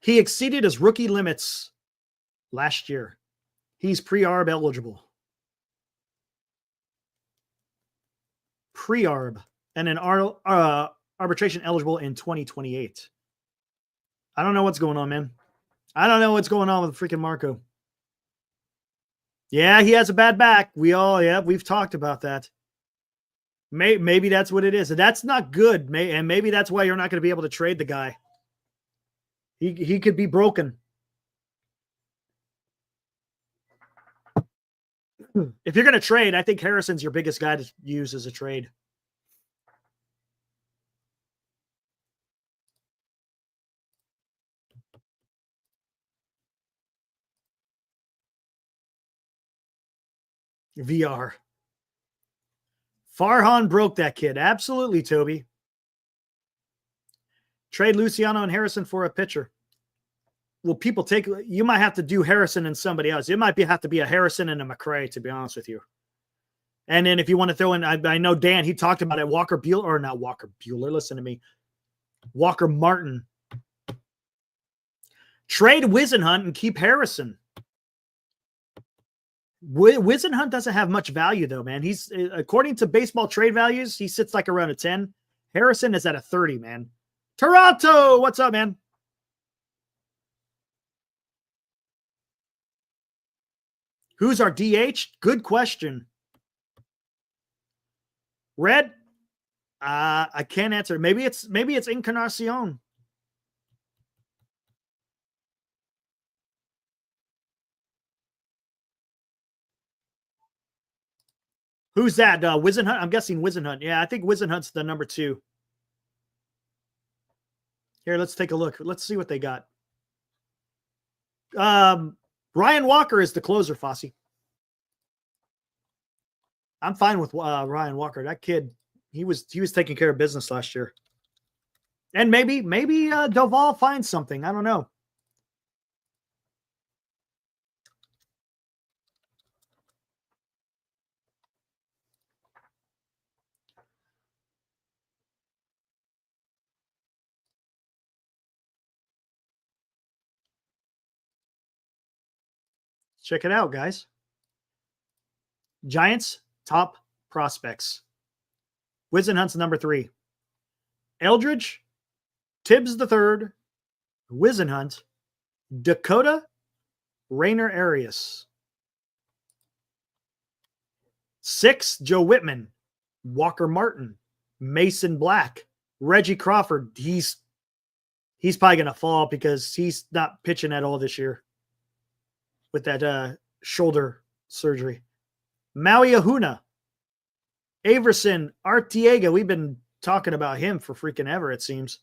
He exceeded his rookie limits last year. He's pre-arb eligible. Pre-arb and an arbitration eligible in 2028. I don't know what's going on, man. I don't know what's going on with freaking Marco. Yeah, he has a bad back. We've talked about that. Maybe that's what it is. And that's not good. And maybe that's why you're not going to be able to trade the guy. He could be broken. If you're going to trade, I think Harrison's your biggest guy to use as a trade. VR. Farhan broke that kid. Absolutely, Toby. Trade Luciano and Harrison for a pitcher. Well, people you might have to do Harrison and somebody else. It might have to be a Harrison and a McRae, to be honest with you. And then if you want to throw in, I know Dan, he talked about it. Walker Buehler, or not Walker Buehler, listen to me. Walker Martin. Trade Wisenhunt and keep Harrison. Wisenhunt doesn't have much value, though, man. He's, according to baseball trade values, he sits like around a 10. Harrison is at a 30, man. Toronto, what's up, man? Who's our DH? Good question. Red? I can't answer. Maybe it's Encarnacion. Who's that? Wisenhunt? I'm guessing Wisenhunt. Yeah, I think Wisenhunt's the number 2. Here, let's take a look. Let's see what they got. Ryan Walker is the closer, Fossey. I'm fine with Ryan Walker. That kid, he was taking care of business last year. And maybe Doval finds something. I don't know. Check it out, guys. Giants top prospects. Wisenhunt's number 3. Eldridge, Tibbs the 3rd, Wisenhunt, Dakota, Rainer Arias. 6, Joe Whitman, Walker Martin, Mason Black. Reggie Crawford, he's probably going to fall because he's not pitching at all this year with that shoulder surgery. Maui Ahuna. Averson Artiega. We've been talking about him for freaking ever, it seems.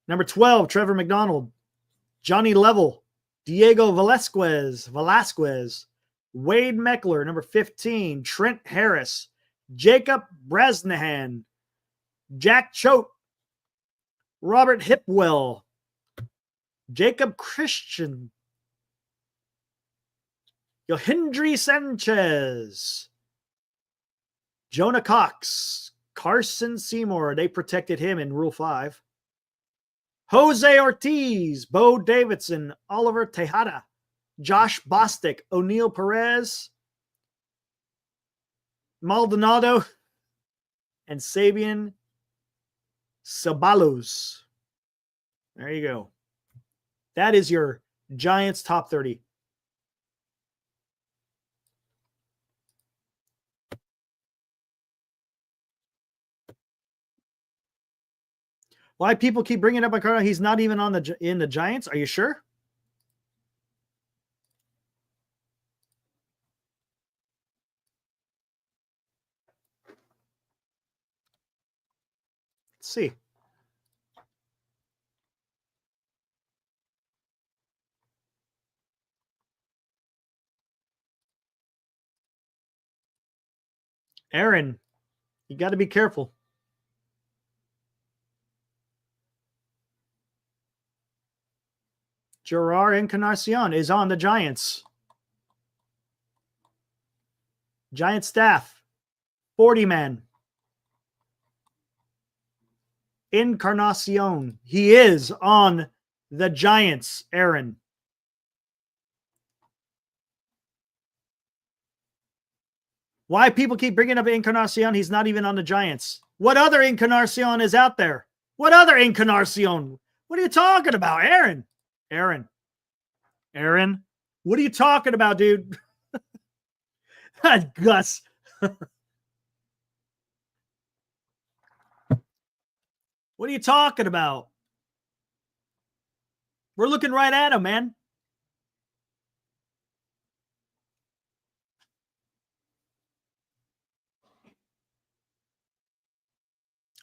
Number 12, Trevor McDonald. Johnny Level. Diego Velasquez. Wade Meckler. Number 15, Trent Harris. Jacob Bresnahan. Jack Choate. Robert Hipwell. Jacob Christian. Yohendry Sanchez. Jonah Cox. Carson Seymour. They protected him in Rule 5. Jose Ortiz. Bo Davidson. Oliver Tejada. Josh Bostic. O'Neill Perez. Maldonado. And Sabian Sabalos. There you go. That is your Giants top 30. Why people keep bringing up Acuna? He's not even in the Giants. Are you sure? Let's see. Aaron, you got to be careful. Gerard Encarnacion is on the Giants. Giant staff, 40-man. Encarnacion. He is on the Giants, Aaron. Why people keep bringing up Encarnacion? He's not even on the Giants. What other Encarnacion is out there? What other Encarnacion? What are you talking about, Aaron? Aaron, what are you talking about, dude? Gus. What are you talking about? We're looking right at him, man.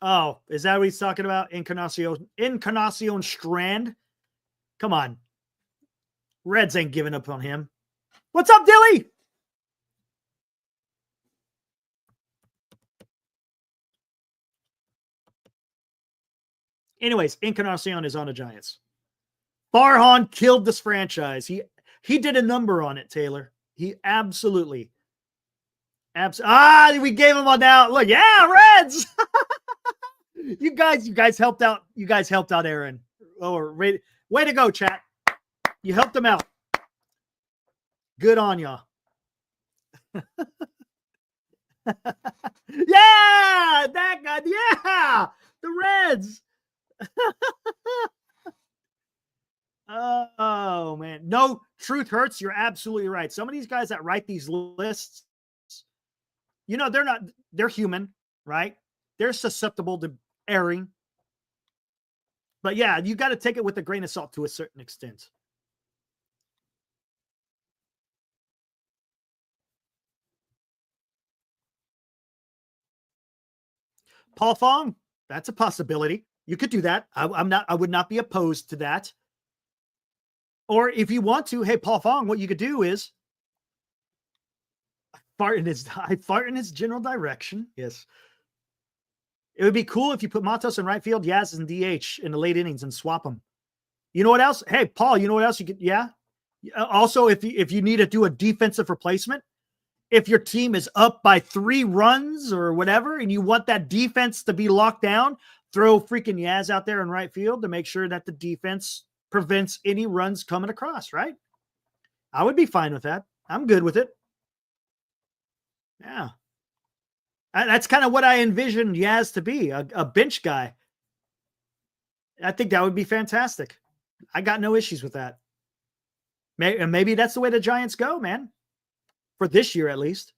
Oh, is that what he's talking about? Encarnacion Strand? Come on. Reds ain't giving up on him. What's up, Dilly? Anyways, Encarnacion is on the Giants. Farhan killed this franchise. He did a number on it, Taylor. He absolutely. We gave him one out. Look, yeah, Reds. You guys helped out. You guys helped out Aaron. Way to go, chat. You helped him out. Good on y'all. Yeah, that guy. Yeah, the Reds. Oh, man. No, truth hurts. You're absolutely right. Some of these guys that write these lists, they're human, right? They're susceptible to erring. But yeah, you got to take it with a grain of salt to a certain extent. Paul Fong, that's a possibility. You could do that. I would not be opposed to that. Or if you want to, hey, Paul Fong, what you could do is fart in his general direction. Yes. It would be cool if you put Matos in right field, Yaz in DH in the late innings and swap them. You know what else? Hey, Paul, you know what else you could? Yeah. Also, if you need to do a defensive replacement, if your team is up by 3 runs or whatever, and you want that defense to be locked down, throw freaking Yaz out there in right field to make sure that the defense prevents any runs coming across, right? I would be fine with that. I'm good with it. Yeah. That's kind of what I envisioned Yaz to be, a bench guy. I think that would be fantastic. I got no issues with that. Maybe that's the way the Giants go, man. For this year, at least.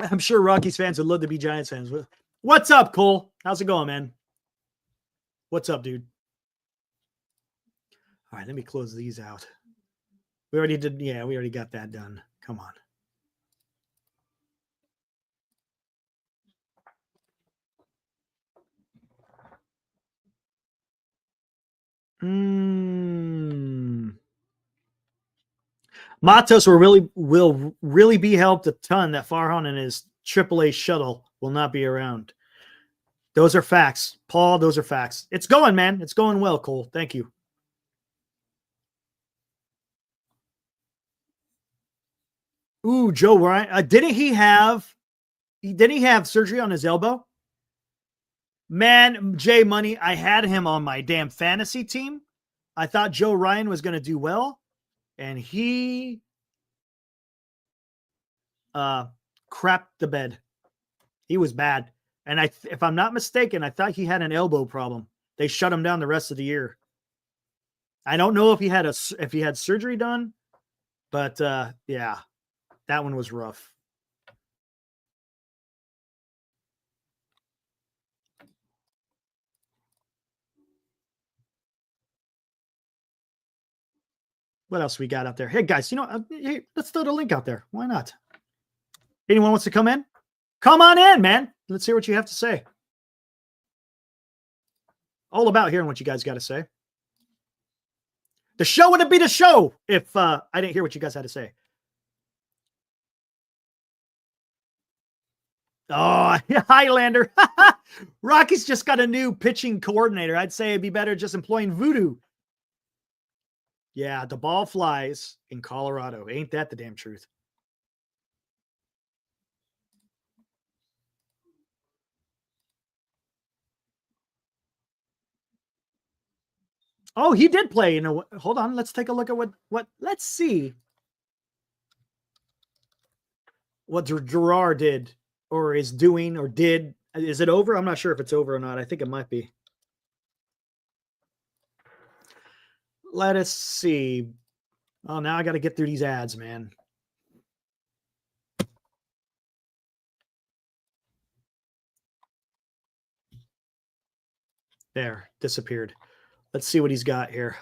I'm sure Rockies fans would love to be Giants fans. What's up, Cole? How's it going, man? What's up, dude? All right, let me close these out. We already did. Yeah, we already got that done. Come on. Matos will really be helped a ton that Farhan and his AAA shuttle will not be around. Those are facts, Paul. Those are facts. It's going, man. It's going well, Cole. Thank you. Ooh, Joe Ryan. Didn't he have surgery on his elbow? Man, Jay Money, I had him on my damn fantasy team. I thought Joe Ryan was going to do well, and he crapped the bed. He was bad. And if I'm not mistaken, I thought he had an elbow problem. They shut him down the rest of the year. I don't know if he had surgery done, but yeah, that one was rough. What else we got out there? Hey guys, hey, let's throw the link out there. Why not? Anyone wants to come in? Come on in, man. Let's hear what you have to say. All about hearing what you guys got to say. The show wouldn't be the show if I didn't hear what you guys had to say. Oh, Highlander. Rockies just got a new pitching coordinator. I'd say it'd be better just employing Voodoo. Yeah, the ball flies in Colorado. Ain't that the damn truth? Oh, he did play. Hold on. Let's take a look at what. Let's see what Gerard did or is doing or did. Is it over? I'm not sure if it's over or not. I think it might be. Let us see. Oh, now I got to get through these ads, man. There, disappeared. Let's see what he's got here.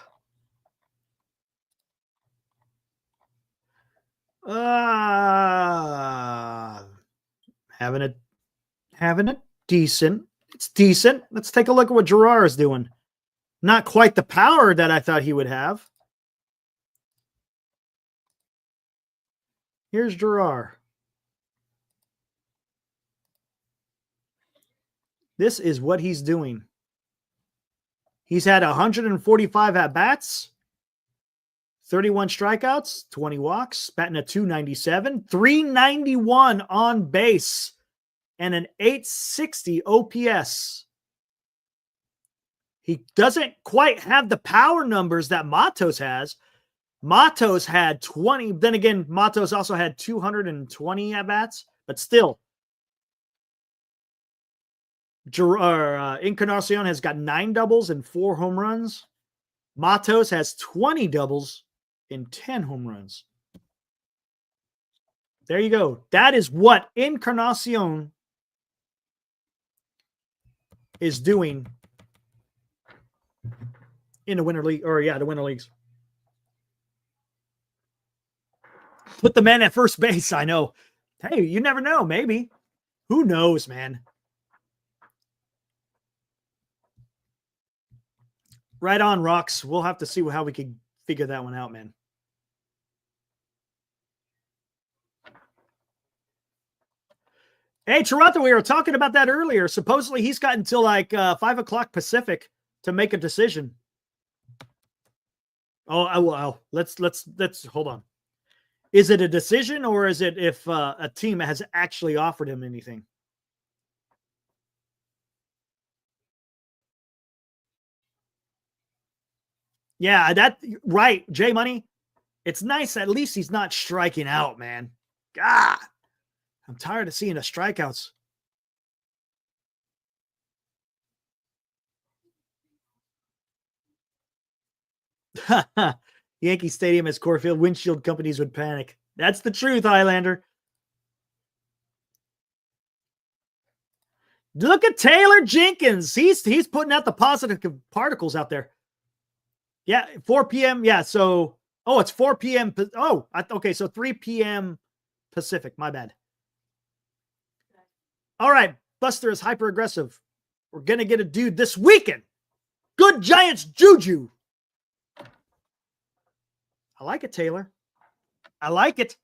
Having a decent. It's decent. Let's take a look at what Gerard is doing. Not quite the power that I thought he would have. Here's Gerard. This is what he's doing. He's had 145 at-bats, 31 strikeouts, 20 walks, batting a 297, 391 on base, and an 860 OPS. He doesn't quite have the power numbers that Matos has. Matos had 20. Then again, Matos also had 220 at-bats, but still. Encarnacion has got 9 doubles and 4 home runs. Matos has 20 doubles and 10 home runs. There you go. That is what Encarnacion is doing in the winter league, the winter leagues. Put the man at first base. I know. Hey, you never know. Maybe. Who knows, man? Right on, Rocks. We'll have to see how we can figure that one out, man. Hey, Toronto, we were talking about that earlier. Supposedly he's got until like 5 o'clock Pacific to make a decision. Oh, let's hold on. Is it a decision or is it if a team has actually offered him anything? Yeah, right, J Money. It's nice at least he's not striking out, man. God, I'm tired of seeing the strikeouts. Yankee Stadium as Corfield, windshield companies would panic. That's the truth, Highlander. Look at Taylor Jenkins. He's putting out the positive particles out there. Yeah, 4 p.m. Yeah, so it's 4 p.m. Okay, so 3 p.m. Pacific. My bad. All right, Buster is hyper aggressive. We're gonna get a dude this weekend. Good Giants juju. I like it, Taylor. I like it.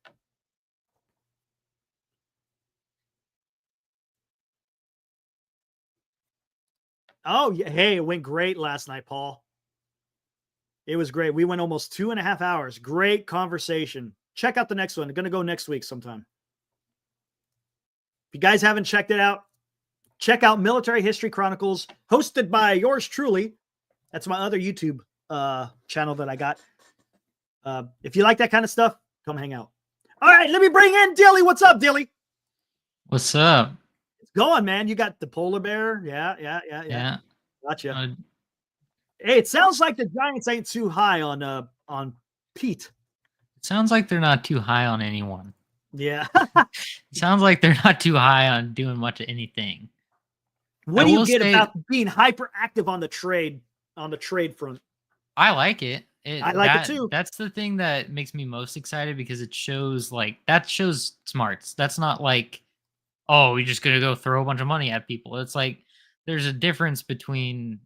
Oh, yeah. Hey, it went great last night, Paul. It was great. We went almost 2.5 hours. Great conversation. Check out the next one. I'm going to go next week sometime. If you guys haven't checked it out, check out Military History Chronicles, hosted by yours truly. That's my other YouTube channel that I got. If you like that kind of stuff, come hang out. All right, let me bring in Dilly. What's up, Dilly? What's up? It's going, man. You got the polar bear. Yeah. Gotcha. Hey, it sounds like the Giants ain't too high on Pete. It sounds like they're not too high on anyone. Yeah. It sounds like they're not too high on doing much of anything. What do you get about being hyperactive on the trade front? I like it. I like it too. That's the thing that makes me most excited because it shows shows smarts. That's not like, oh, we're just gonna go throw a bunch of money at people. It's like there's a difference between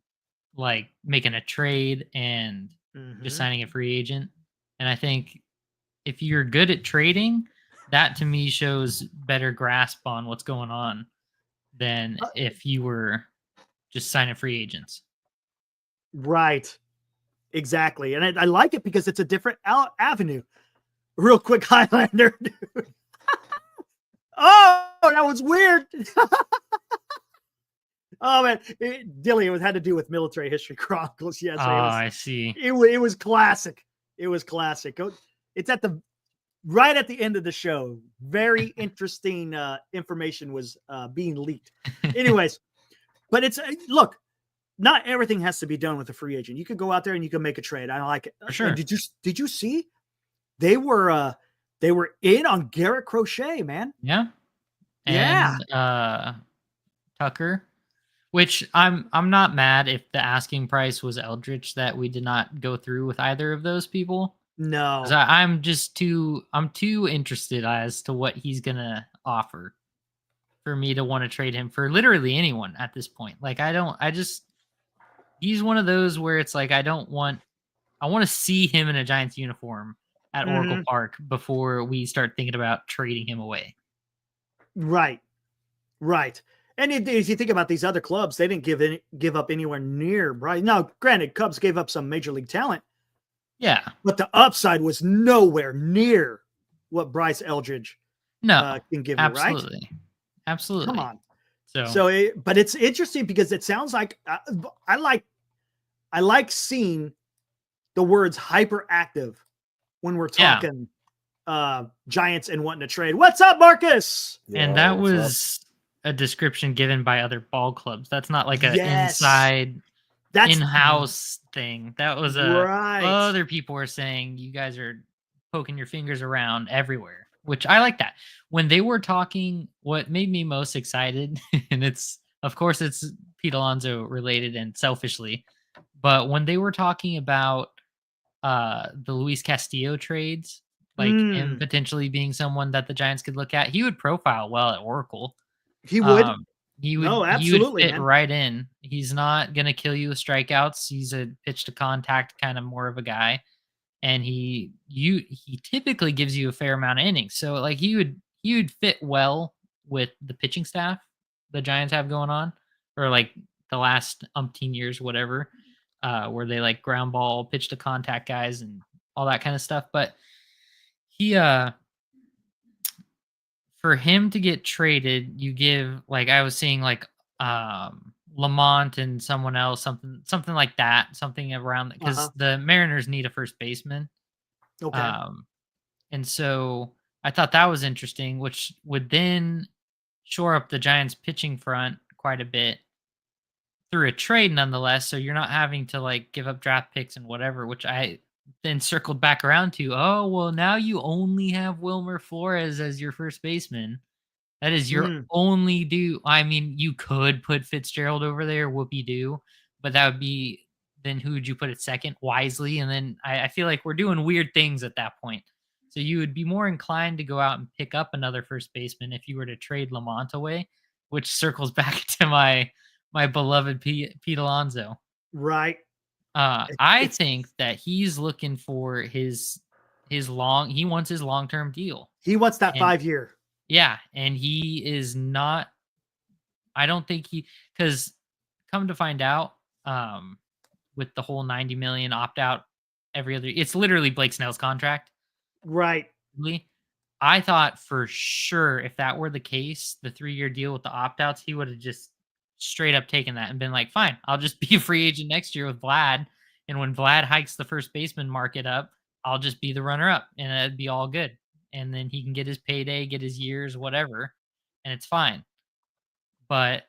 like making a trade and just signing a free agent. And I think if you're good at trading, that to me shows better grasp on what's going on than if you were just signing free agents. Right. Exactly. And I like it because it's a different avenue. Real quick, Highlander. Dude. Oh, that was weird. Oh, man. Dilly, it had to do with Military History Chronicles. Yes. I see. It was classic. It was classic. It's right at the end of the show. Very interesting information was being leaked. Anyways, but look, not everything has to be done with a free agent. You could go out there and you can make a trade. I like it. For sure. Did you see? They were in on Garret Crochet, man. Yeah. And Tucker, which I'm not mad if the asking price was Eldridge that we did not go through with either of those people. No. I'm too interested as to what he's gonna offer for me to want to trade him for literally anyone at this point. Like he's one of those where it's like I want to see him in a Giants uniform at Oracle Park before we start thinking about trading him away. Right. And if you think about these other clubs, they didn't give up anywhere near Bryce. Now, granted, Cubs gave up some major league talent. Yeah. But the upside was nowhere near what Bryce Eldridge can give you, right? Absolutely. Come on. But it's interesting because it sounds like I like seeing the words hyperactive when we're talking Giants and wanting to trade. What's up, Marcus? And that was a description given by other ball clubs. That's not like an inside in-house thing. That was other people were saying you guys are poking your fingers around everywhere, which I like that. When they were talking, what made me most excited, and it's Pete Alonso related and selfishly, but when they were talking about the Luis Castillo trades, like him potentially being someone that the Giants could look at, he would profile well at Oracle. He would. He would. No, absolutely, he would fit man. right in. He's not gonna kill you with strikeouts. He's a pitch to contact kind of more of a guy, and he typically gives you a fair amount of innings. So like he would fit well with the pitching staff the Giants have going on, or like the last umpteen years, whatever, where they like ground ball, pitch to contact guys, and all that kind of stuff. But he for him to get traded, you give, like I was seeing, like Lamont and someone else, something like that, something around, because the Mariners need a first baseman. Okay. And so I thought that was interesting, which would then shore up the Giants pitching front quite a bit through a trade nonetheless. So you're not having to like give up draft picks and whatever, which I then circled back around to, oh, well, now you only have Wilmer Flores as your first baseman. That is your only do. I mean, you could put Fitzgerald over there, whoopee-doo, but that would be then who would you put at second? Wisely, and then I feel like we're doing weird things at that point. So you would be more inclined to go out and pick up another first baseman if you were to trade Lamont away, which circles back to my beloved Pete Alonso. Right. I think that he's looking for his he wants his long-term deal. He wants that 5-year. Yeah, and he is not. I don't think because come to find out, with the whole $90 million opt-out every other, it's literally Blake Snell's contract. Right. I thought for sure if that were the case, the 3-year deal with the opt-outs, he would have just straight up taken that and been like, fine, I'll just be a free agent next year with Vlad. And when Vlad hikes the first baseman market up, I'll just be the runner-up and it'd be all good. And then he can get his payday, get his years, whatever, and it's fine. But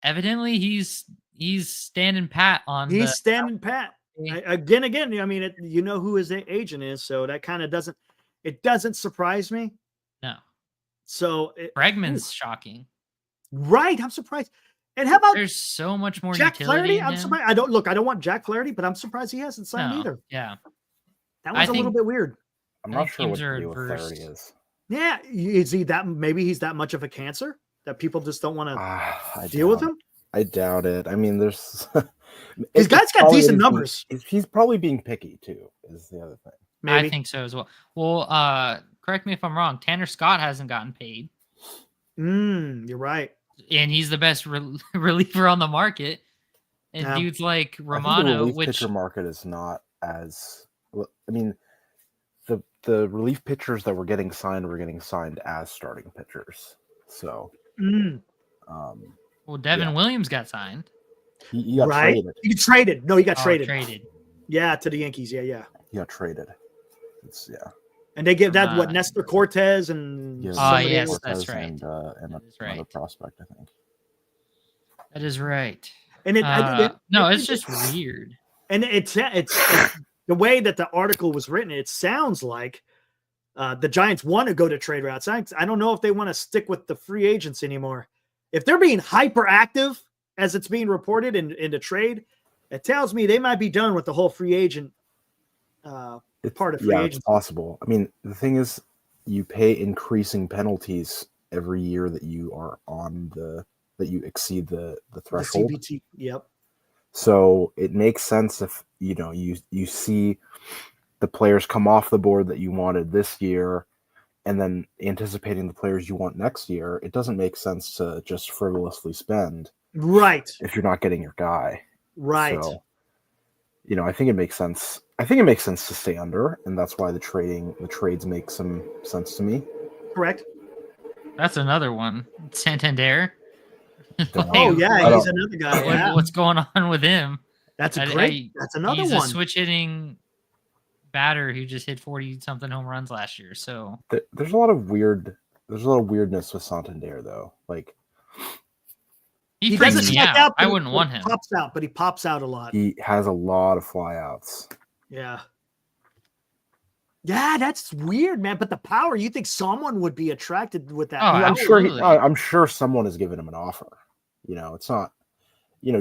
evidently he's standing pat on. He's standing pat. Again. I mean, you know who his agent is, so that kind of doesn't surprise me. No. So Bregman's shocking. Right, I'm surprised. And how about there's so much more Jack utility Flaherty? I'm surprised. I don't want Jack Flaherty, but I'm surprised he hasn't signed either. Yeah. That was a little bit weird. I'm not sure what the deal with Flaherty is. Yeah, is he that? Maybe he's that much of a cancer that people just don't want to deal with him. I doubt it. I mean, there's these guys got decent numbers. He's probably being picky too. Is the other thing. Maybe. I think so as well. Well, correct me if I'm wrong. Tanner Scott hasn't gotten paid. You're right. And he's the best reliever on the market. And dudes like Romano, the pitcher market is not as. I mean, the relief pitchers that were getting signed as starting pitchers. So, well, Devin Williams got signed. He got traded. He traded. No, he got traded. Traded. Yeah, to the Yankees. Yeah. He got traded. And they give that Nestor Cortez and yes, that's right. And another prospect, I think. That is right. And it's just weird. And it's the way that the article was written. It sounds like the Giants want to go to trade routes. I don't know if they want to stick with the free agents anymore. If they're being hyperactive, as it's being reported in the trade, it tells me they might be done with the whole free agent part of free agency. It's possible. I mean, the thing is, you pay increasing penalties every year that you are that you exceed the threshold. The CBT, yep. So it makes sense if you see the players come off the board that you wanted this year, and then anticipating the players you want next year. It doesn't make sense to just frivolously spend, right? If you're not getting your guy, right? So, I think it makes sense. I think it makes sense to stay under, and that's why the trades make some sense to me. Correct. That's another one. Santander. He's another guy. Yeah. What's going on with him? That's another one. He's a switch hitting batter who just hit 40-something home runs last year. So there's a lot of weirdness with Santander though. Like he doesn't strike out. I wouldn't want him. Pops out, but he pops out a lot. He has a lot of flyouts. Yeah. Yeah, that's weird, man. But the power, you think someone would be attracted with that? I'm sure someone has given him an offer. It's not.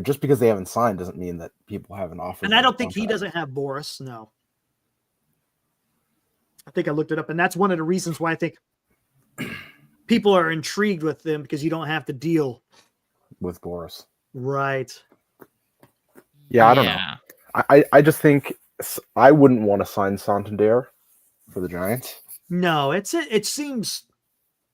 Just because they haven't signed doesn't mean that people haven't offered. And I don't think he doesn't have Boris. No. I think I looked it up, and that's one of the reasons why I think people are intrigued with them, because you don't have to deal with Boris. Right. Yeah, I don't know. I just think I wouldn't want to sign Santander for the Giants. No, it seems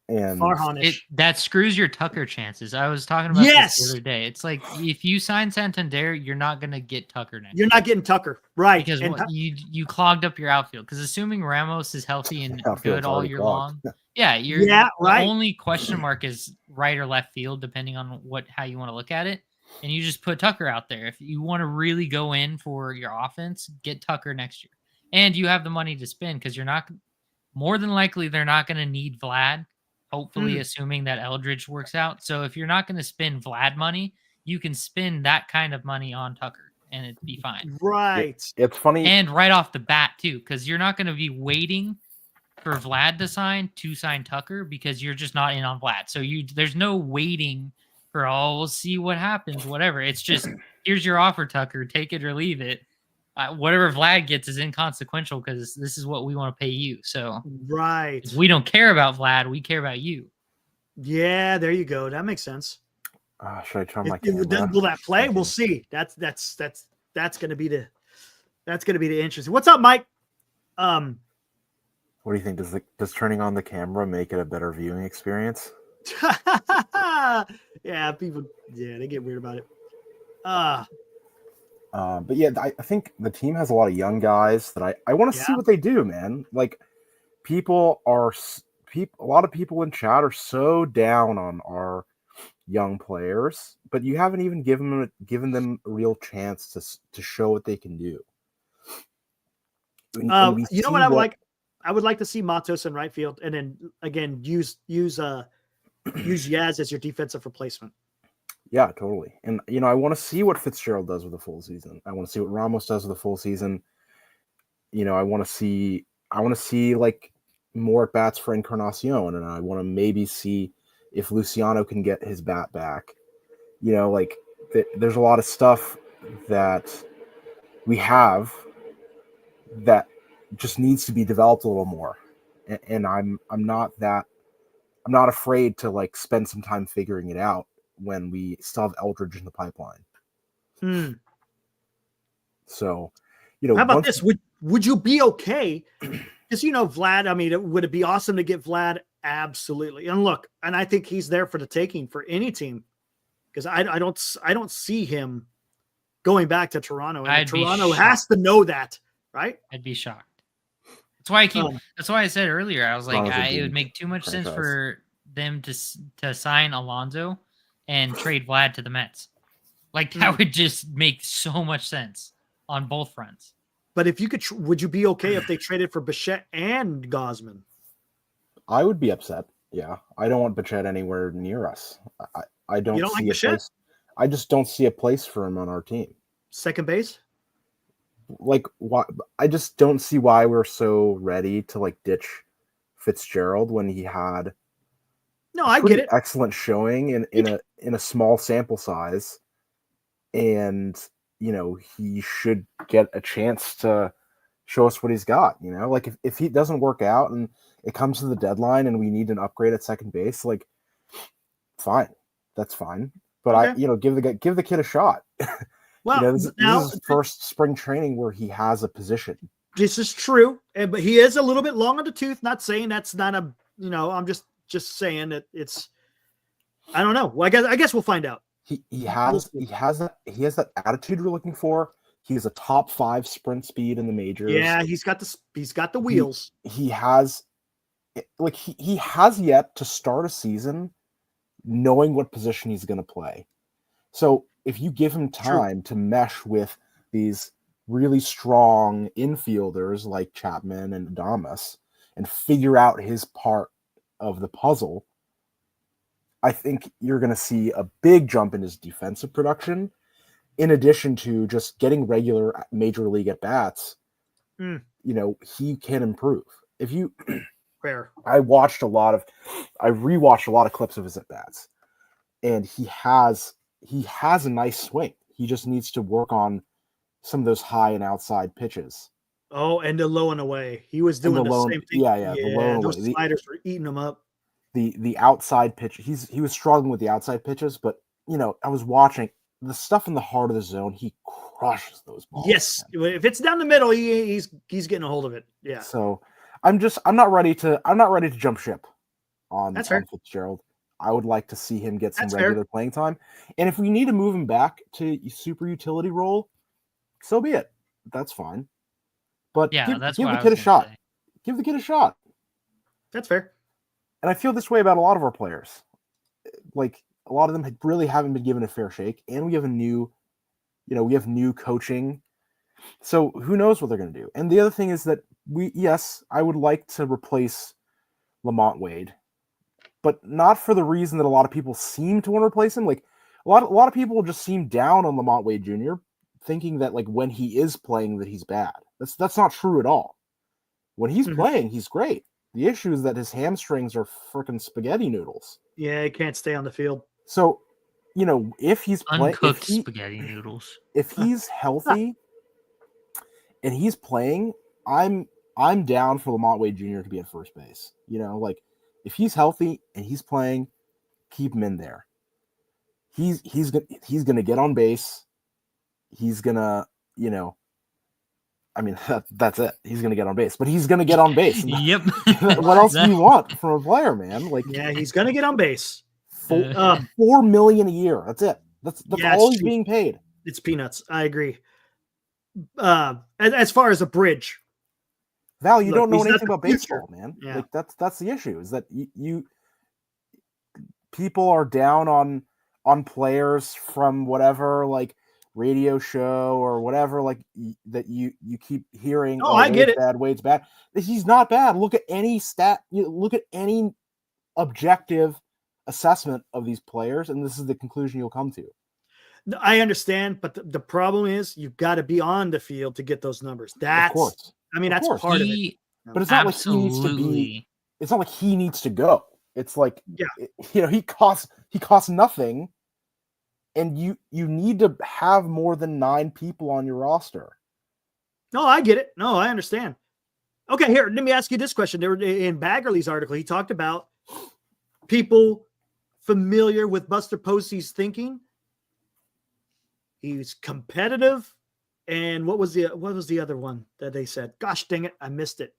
Farhanish. That screws your Tucker chances. I was talking about this the other day. It's like if you sign Santander, you're not going to get Tucker next. You're not getting Tucker, right? Because you clogged up your outfield. Because assuming Ramos is healthy and good all year long, the only question mark is right or left field, depending on how you want to look at it. And you just put Tucker out there. If you want to really go in for your offense, get Tucker next year. And you have the money to spend, because more than likely they're not going to need Vlad. Hopefully, assuming that Eldridge works out. So if you're not going to spend Vlad money, you can spend that kind of money on Tucker, and it'd be fine. Right. It's funny. And right off the bat, too, because you're not going to be waiting for Vlad to sign Tucker because you're just not in on Vlad. So there's no waiting for, we'll see what happens, whatever. It's just, here's your offer, Tucker. Take it or leave it. Whatever Vlad gets is inconsequential because this is what we want to pay you. So right, we don't care about Vlad. We care about you. Yeah, there you go. That makes sense. Should I turn my camera? Will that play? We'll see. That's gonna be the interesting. What's up, Mike? What do you think? Does turning on the camera make it a better viewing experience? Yeah, they get weird about it. But yeah, I think the team has a lot of young guys that I want to see what they do, man. Like a lot of people in chat are so down on our young players, but you haven't even given them a real chance to show what they can do. You know what I would like? I would like to see Matos in right field, and then again use Yaz as your defensive replacement. Yeah, totally. And I want to see what Fitzgerald does with a full season. I want to see what Ramos does with a full season. I want to see like more at bats for Encarnacion, and I want to maybe see if Luciano can get his bat back. There's a lot of stuff that we have that just needs to be developed a little more, and I'm not afraid to like spend some time figuring it out when we still have Eldridge in the pipeline. So, how about this? Would you be okay? Because Vlad. I mean, would it be awesome to get Vlad? Absolutely. And look, and I think he's there for the taking for any team, because I don't see him going back to Toronto. And Toronto has to know that, right? I'd be shocked. That's why I said earlier, I was like, it would make too much sense for them to sign Alonso and trade Vlad to the Mets. Like that would just make so much sense on both fronts. But if you could, would you be okay if they traded for Bichette and Gausman? I would be upset. Yeah, I don't want Bichette anywhere near us. I don't. You don't see like a place. I just don't see a place for him on our team. Second base. Like, why? I just don't see why we're so ready to like ditch Fitzgerald when he had. No, I get it. Excellent showing in a small sample size, and he should get a chance to show us what he's got. Like if he doesn't work out and it comes to the deadline and we need an upgrade at second base, like fine, that's fine. But okay. Give the kid a shot. Well, this is his first spring training where he has a position. This is true, but he is a little bit long on the tooth. Not saying that's not a. I'm just saying that it's. I don't know. Well, I guess we'll find out. He has that attitude we're looking for. He's a top 5 sprint speed in the majors. Yeah, he's got the wheels. He has yet to start a season knowing what position he's going to play. So if you give him time to mesh with these really strong infielders like Chapman and Adames and figure out his part of the puzzle, I think you're going to see a big jump in his defensive production, in addition to just getting regular major league at bats. He can improve. If you fair, I rewatched a lot of clips of his at bats, and he has a nice swing. He just needs to work on some of those high and outside pitches. Oh, and the low and away. He was doing the same thing. Yeah. The low and those sliders were eating him up. The outside pitch. He was struggling with the outside pitches, but I was watching the stuff in the heart of the zone. He crushes those balls. Yes, man. If it's down the middle, he's getting a hold of it. Yeah. So I'm not ready to jump ship on Fitzgerald. I would like to see him get some regular playing time. And if we need to move him back to super utility role, so be it. That's fine. But give the kid a shot. Give the kid a shot. That's fair. And I feel this way about a lot of our players. Like a lot of them really haven't been given a fair shake. And we have new coaching. So who knows what they're going to do. And the other thing is that I would like to replace Lamont Wade, but not for the reason that a lot of people seem to want to replace him. Like a lot of people just seem down on Lamont Wade Jr., thinking that like when he is playing that he's bad. That's not true at all. When he's playing, he's great. The issue is that his hamstrings are freaking spaghetti noodles. Yeah, he can't stay on the field. So, if he's uncooked spaghetti noodles, if he's healthy and he's playing, I'm down for Lamont Wade Jr. to be at first base. If he's healthy and he's playing, keep him in there. He's gonna get on base. He's gonna, that's it. He's gonna get on base, but he's gonna get on base. Yep. What else do you want from a player, man? He's gonna get on base. $4 million a year. That's it. That's all he's being paid. It's peanuts. I agree. As far as a bridge, Val, you don't know anything about baseball, man. Yeah. That's the issue. Is that you people are down on players from whatever radio show or whatever that you keep hearing. Oh, I get it. Bad, Wade's bad. He's not bad. Look at any stat. Look at any objective assessment of these players, and this is the conclusion you'll come to. I understand, but the problem is you've got to be on the field to get those numbers. That's, of course. That's part of it. But it's not like he needs to be. It's not like he needs to go. It's like, he costs nothing, and you need to have more than 9 people on your roster. No, I get it. No, I understand. Okay, here, let me ask you this question. There in Baggerly's article, he talked about people familiar with Buster Posey's thinking. He's competitive, and what was the other one that they said? Gosh dang it, I missed it.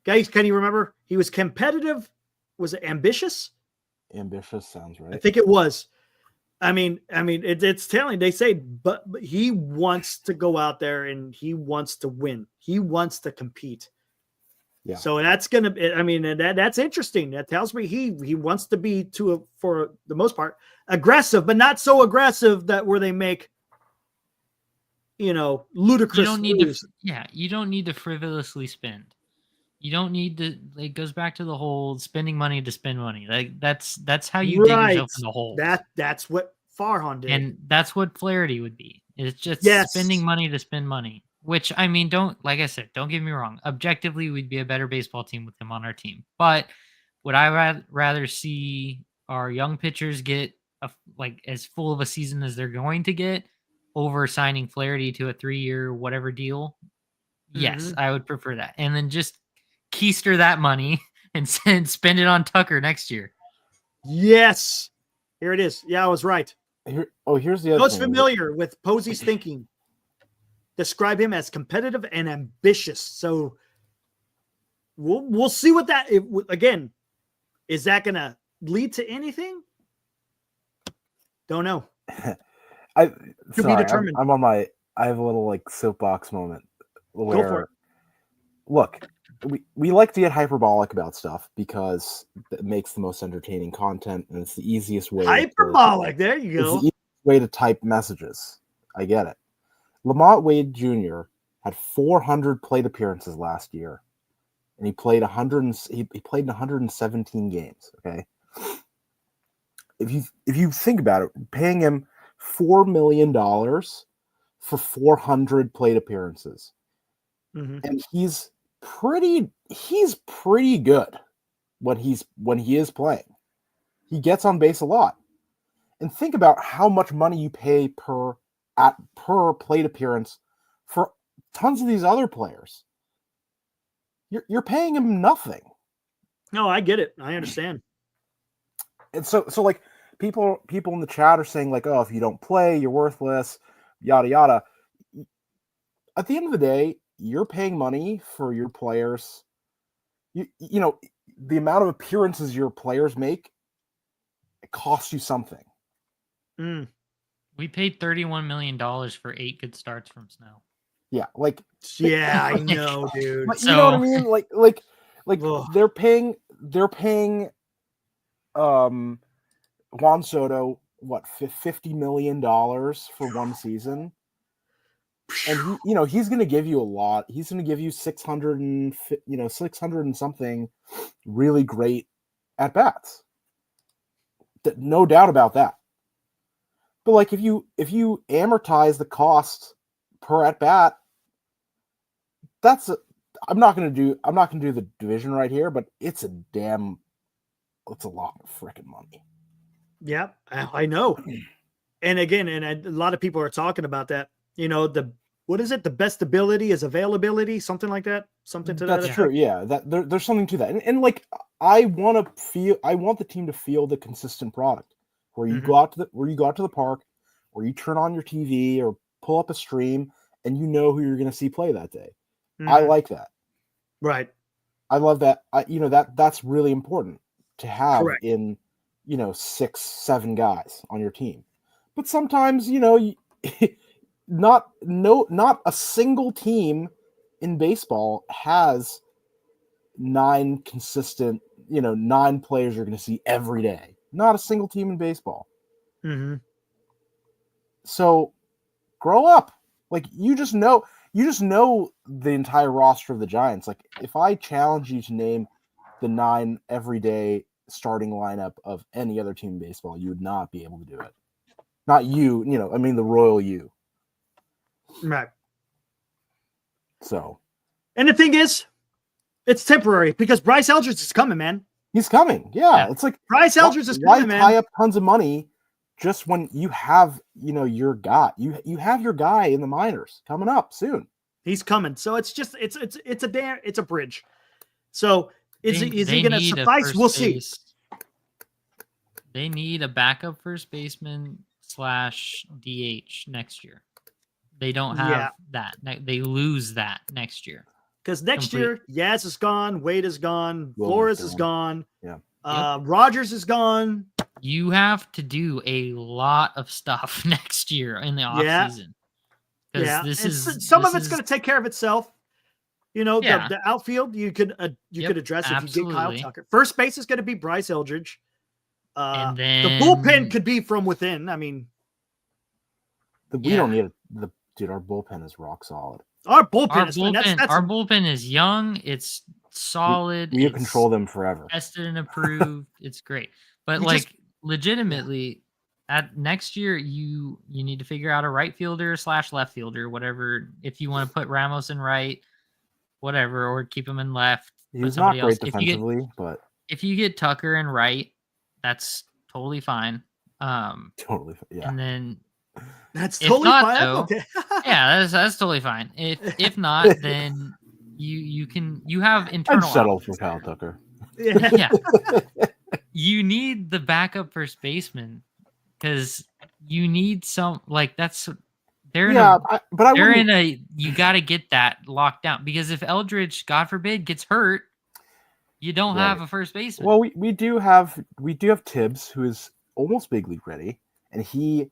Guys, can you remember? He was competitive. Was it ambitious? Ambitious sounds right. I think it was. It's telling. They say, but he wants to go out there and he wants to win. He wants to compete. Yeah. So that's that's interesting. That tells me he wants to be for the most part aggressive, but not so aggressive that where they make ludicrous. You don't need to. Yeah, you don't need to frivolously spend. You don't need to. It goes back to the whole spending money to spend money. That's how you dig yourself in the hole. That's what Farhan did, and that's what Flaherty would be. It's just spending money to spend money. Which don't get me wrong. Objectively, we'd be a better baseball team with him on our team. But would I rather see our young pitchers get as full of a season as they're going to get over signing Flaherty to a 3-year whatever deal? Yes, I would prefer that. And then just keister that money and spend it on Tucker next year. Yes. Here it is. Yeah, I was right. Here's the other Those familiar with Posey's thinking describe him as competitive and ambitious. So we'll see what that again. Is that going to lead to anything? Don't know. Be determined. I have a little soapbox moment where, go for it. Look, we like to get hyperbolic about stuff because it makes the most entertaining content, and it's the easiest way. Hyperbolic. There you go. It's the easiest way to type messages. I get it. Lamont Wade Jr. had 400 plate appearances last year, and he played 100. He played in 117 games. Okay, if you think about it, paying him $4 million for 400 plate appearances, and he's pretty good when he is playing. He gets on base a lot, and think about how much money you pay per plate appearance for tons of these other players. You're paying him nothing. No, I get it. I understand. And so people in the chat are saying oh, if you don't play, you're worthless, yada yada. At the end of the day, you're paying money for your players. You know the amount of appearances your players make, it costs you something. We paid $31 million for 8 good starts from Snell. Yeah, I know, dude. You know what I mean? They're paying Juan Soto $50 million for one season, and he's going to give you a lot. He's going to give you 600 and something really great at bats. No doubt about that. But if you amortize the cost per at bat, I'm not gonna do the division right here, but it's a lot of freaking money. Yeah, I know. And again, a lot of people are talking about that. What is it? The best ability is availability, something like that. Something to that effect. That's true. Yeah, there's something to that. And like I want the team to feel the consistent product where you go out to the park, or you turn on your TV or pull up a stream and you know who you're going to see play that day. I like that. Right. I love that. That's really important to have. Correct. In 6-7 guys on your team. But sometimes, not a single team in baseball has 9 consistent, 9 players you're going to see every day. Not a single team in baseball. Mm-hmm. So grow up. Like you just know the entire roster of the Giants. Like if I challenge you to name the 9 everyday starting lineup of any other team in baseball, you would not be able to do it. Not you, I mean the royal you. Right. So. And the thing is, it's temporary because Bryce Eldridge is coming, man. He's coming. Yeah. It's like Bryce Eldridge is coming, man. Why tie up tons of money just when you have, your guy? You have your guy in the minors coming up soon. He's coming. So it's just it's a bridge. So is he going to suffice? We'll see. They need a backup first baseman / DH next year. They don't have that. They lose that next year. Because next year, Yaz is gone, Wade is gone, Flores is gone. Yeah. Rogers is gone. You have to do a lot of stuff next year in the offseason. Yeah. Some of it's going to take care of itself. The outfield you could address if you get Kyle Tucker. First base is going to be Bryce Eldridge. And then the bullpen could be from within. I mean, we don't need dude. Our bullpen is rock solid. Our bullpen is young. It's solid. We control them forever. Tested and approved. It's great. But legitimately, at next year, you need to figure out a right fielder / left fielder, whatever. If you want to put Ramos in right, whatever, or keep him in left. He's not great defensively, but if you get Tucker in right, that's totally fine. Totally, yeah. And then that's totally fine. Though, okay. Yeah, that's totally fine. If not, then you have internal. I'd settle for Kyle Tucker. Yeah. You need the backup first baseman because you need some you got to get that locked down because if Eldridge, God forbid, gets hurt, you don't have a first baseman. Well, we do have Tibbs, who is almost big league ready, and he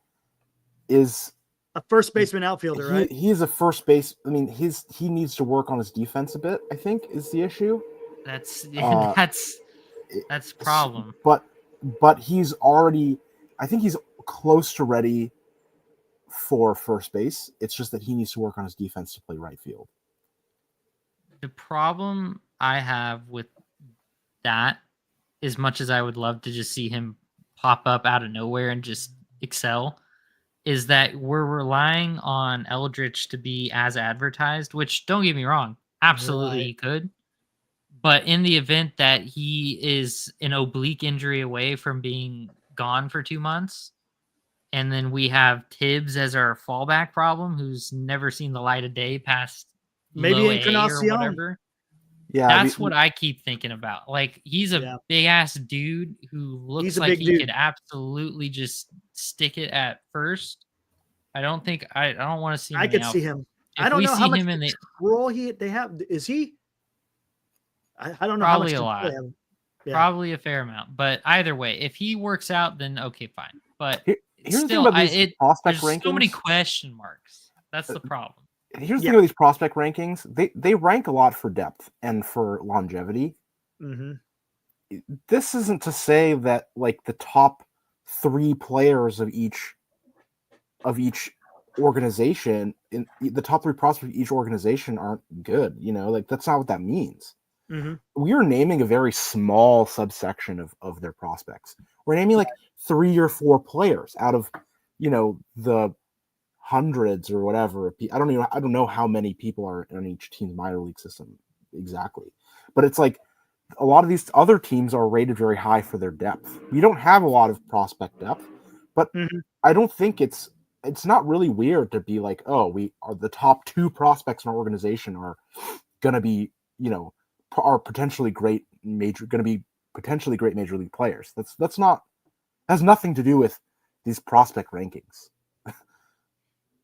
is a first baseman outfielder, right? He's a first base. I mean, he needs to work on his defense a bit, I think, is the issue. That's the problem. But he's already, I think he's close to ready for first base. It's just that he needs to work on his defense to play right field. The problem I have with that, as much as I would love to just see him pop up out of nowhere and just excel, is that we're relying on Eldridge to be as advertised, which, don't get me wrong, absolutely he could. But in the event that he is an oblique injury away from being gone for 2 months, and then we have Tibbs as our fallback problem, who's never seen the light of day past maybe or whatever. Yeah, that's what I keep thinking about. Like, he's a big ass dude who looks like he could absolutely just stick it at first. I don't want to see him. I could see him. I don't know how much control they have. Is he? I don't know. Probably how much a lot. Probably a fair amount. But either way, if he works out, then okay, fine. But here's still, there's rankings. So many question marks. That's the problem. Here's the thing with these prospect rankings. They rank a lot for depth and for longevity. Mm-hmm. This isn't to say that like the top 3 players of each organization, in the top 3 prospects of each organization aren't good. Like that's not what that means. Mm-hmm. We are naming a very small subsection of their prospects. We're naming like 3 or 4 players out of, the hundreds or whatever. I don't know how many people are in each team's minor league system. exactly. But it's like a lot of these other teams are rated very high for their depth. We don't have a lot of prospect depth, but I don't think it's not really weird to be like, oh, we are the top 2 prospects in our organization are going to be, are potentially great major league players. That's not, has nothing to do with these prospect rankings.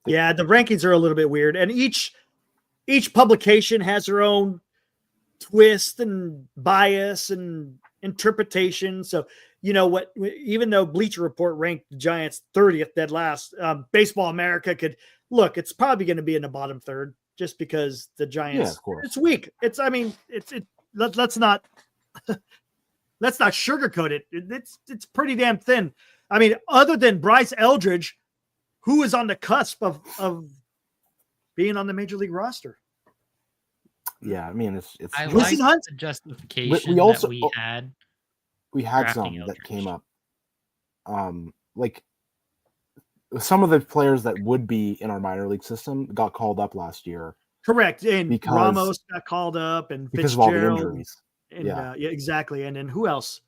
Yeah, the rankings are a little bit weird, and each publication has their own twist and bias and interpretation. So, even though Bleacher Report ranked the Giants 30th dead last, Baseball America could look, it's probably going to be in the bottom third just because the Giants, it's weak. Let's not sugarcoat it. It's pretty damn thin. I mean, other than Bryce Eldridge, who is on the cusp of being on the major league roster. Yeah, I mean, it's I like the justification we had some Eldridge that came up. Like some of the players that would be in our minor league system got called up last year. Correct. And Ramos got called up and because of all the injuries. And, yeah, exactly. And then who else?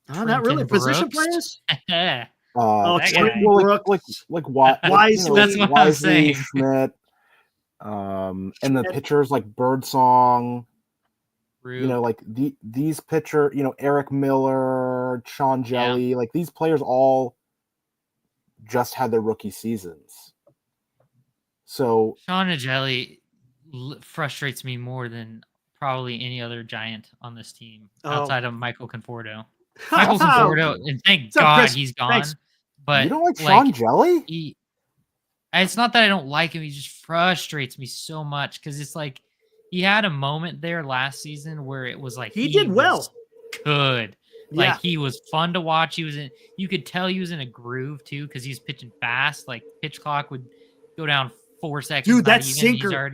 Not really. Brooks. Position players? like what? Wisely. That's what I'm saying. Schmidt. And the pitchers like Birdsong, like these pitcher, Eric Miller, Sean Jelly, like these players all just had their rookie seasons. So Sean Jelly frustrates me more than probably any other Giant on this team outside of Michael Conforto. Michael Conforto, and thank God he's gone. Thanks. But you don't like Sean Jelly? It's not that I don't like him. He just frustrates me so much because it's like he had a moment there last season where it was like he did well. Good. Like he was fun to watch. You could tell he was in a groove too because he's pitching fast. Like pitch clock would go down 4 seconds. Dude, that sinker,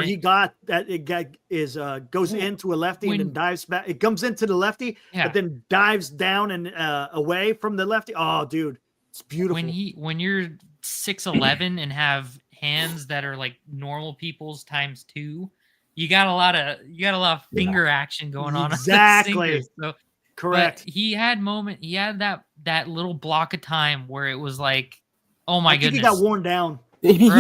he got goes into a lefty and then dives back. It comes into the lefty, but then dives down and away from the lefty. Oh, dude, it's beautiful. When you're 6'11" and have hands that are like normal people's times 2, you got a lot of finger action going on. Exactly. So, correct. He had that little block of time where it was like, oh my goodness, he got worn down. He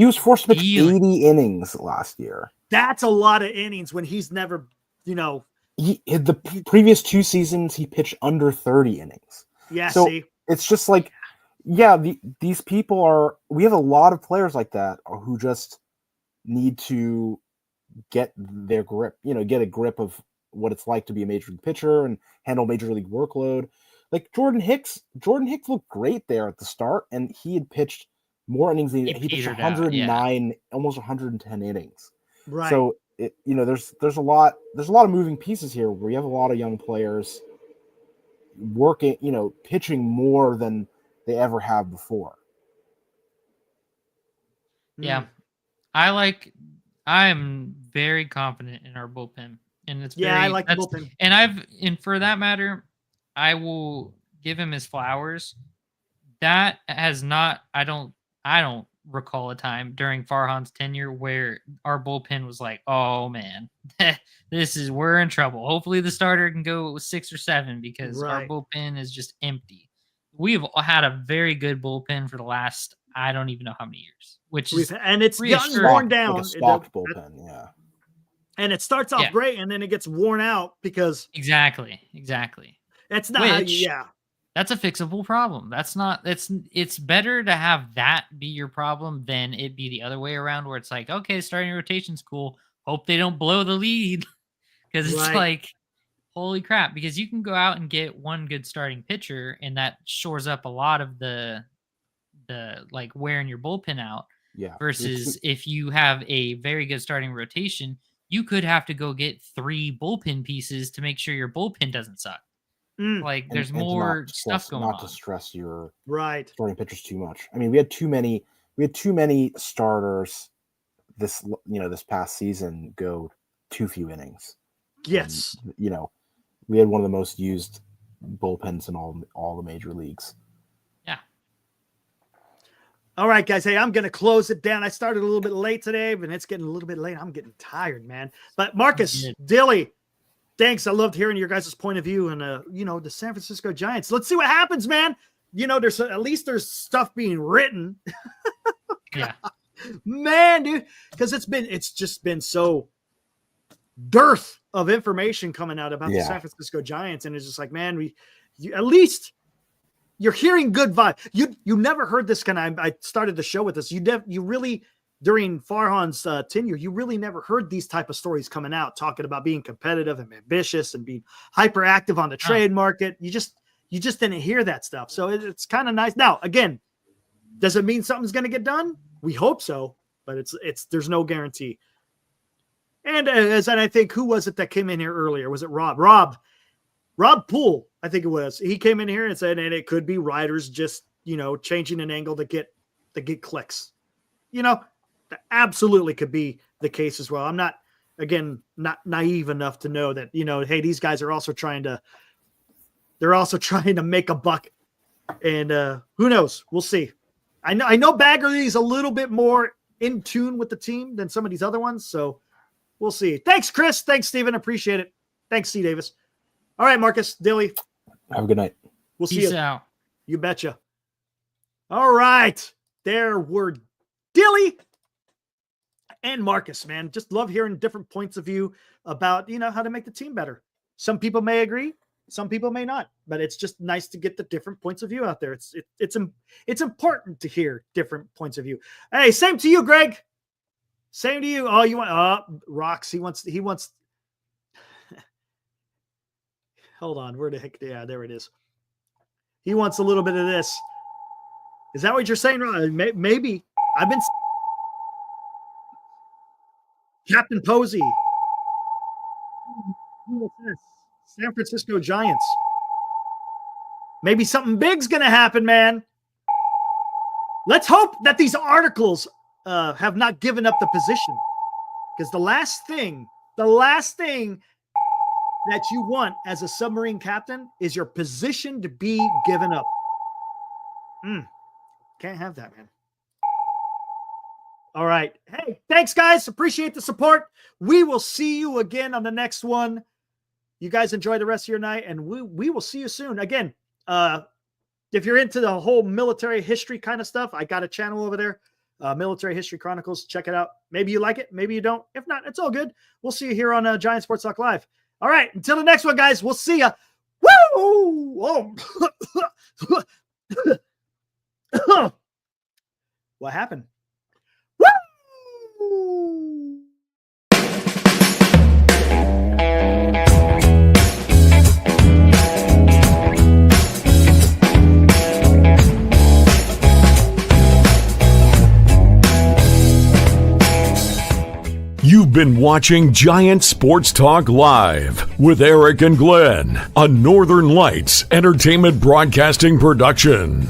was forced to pitch 80 innings last year. That's a lot of innings when he's never, the previous 2 seasons he pitched under 30 innings. Yeah, so it's just like, these people we have a lot of players like that who just need to get their grip, get a grip of what it's like to be a major league pitcher and handle major league workload. Like Jordan Hicks looked great there at the start, and he had pitched more innings than he pitched 109, almost 110 innings. Right. So there's a lot of moving pieces here where you have a lot of young players working, pitching more than they ever have before. Yeah. I'm very confident in our bullpen. And it's I like the bullpen. And for that matter, I will give him his flowers. That has not, I don't recall a time during Farhan's tenure where our bullpen was like, oh man, we're in trouble. Hopefully the starter can go 6 or 7 because our bullpen is just empty. We've had a very good bullpen for the last, I don't even know how many years, and it's gotten worn down. Like a stocked bullpen, yeah. And it starts off great, and then it gets worn out because exactly. That's not that's a fixable problem. It's better to have that be your problem than it be the other way around where it's like, okay, starting rotation's cool. Hope they don't blow the lead because it's like, holy crap, because you can go out and get one good starting pitcher and that shores up a lot of the like wearing your bullpen out. Yeah. Versus if you have a very good starting rotation, you could have to go get 3 bullpen pieces to make sure your bullpen doesn't suck. Like there's more stuff going on. Not to stress your starting pitchers too much. I mean, we had too many starters this past season go too few innings. Yes. And, we had one of the most used bullpens in all the major leagues. Yeah. All right, guys. Hey, I'm going to close it down. I started a little bit late today, but it's getting a little bit late. I'm getting tired, man. But Marcus, Dilly, thanks. I loved hearing your guys' point of view and, the San Francisco Giants. Let's see what happens, man. There's at least there's stuff being written. Yeah. Man, dude, because it's just been so dearth of information coming out about the San Francisco Giants, and it's just like, man, at least you're hearing good vibe. You never heard this kind of. I started the show with this. You really during Farhan's tenure, you really never heard these type of stories coming out talking about being competitive and ambitious and being hyperactive on the trade market. You just didn't hear that stuff, so it's kind of nice. Now, again, does it mean something's going to get done? We hope so, but it's there's no guarantee. And I think, who was it that came in here earlier? Was it Rob? Rob Poole, I think it was. He came in here and said, and it could be writers just, changing an angle to get clicks. That absolutely could be the case as well. I'm not naive enough to know that, hey, these guys are also trying to make a buck. And who knows? We'll see. I know Baggerly's a little bit more in tune with the team than some of these other ones, so we'll see. Thanks, Chris. Thanks, Steven. Appreciate it. Thanks, C. Davis. All right, Marcus, Dilly. Have a good night. We'll see you. Peace out. You betcha. All right. There were Dilly and Marcus, man. Just love hearing different points of view about, how to make the team better. Some people may agree. Some people may not, but it's just nice to get the different points of view out there. It's important to hear different points of view. Hey, same to you, Greg. Same to you. Oh, you want Rocks? He wants. Hold on. Where the heck? Yeah, there it is. He wants a little bit of this. Is that what you're saying, Ron? Maybe. I've been Captain Posey. What's this? San Francisco Giants. Maybe something big's going to happen, man. Let's hope that these articles have not given up the position, because the last thing that you want as a submarine captain is your position to be given up. Can't have that, man. All right. Hey, thanks, guys. Appreciate the support. We will see you again on the next one. You guys enjoy the rest of your night, and we will see you soon. Again, if you're into the whole military history kind of stuff, I got a channel over there, Military History Chronicles. Check it out. Maybe you like it. Maybe you don't. If not, it's all good. We'll see you here on Giant Sports Talk Live. All right. Until the next one, guys. We'll see ya. Woo! Oh. What happened? Woo! You've been watching Giant Sports Talk Live with Eric and Glenn, a Northern Lights Entertainment Broadcasting production.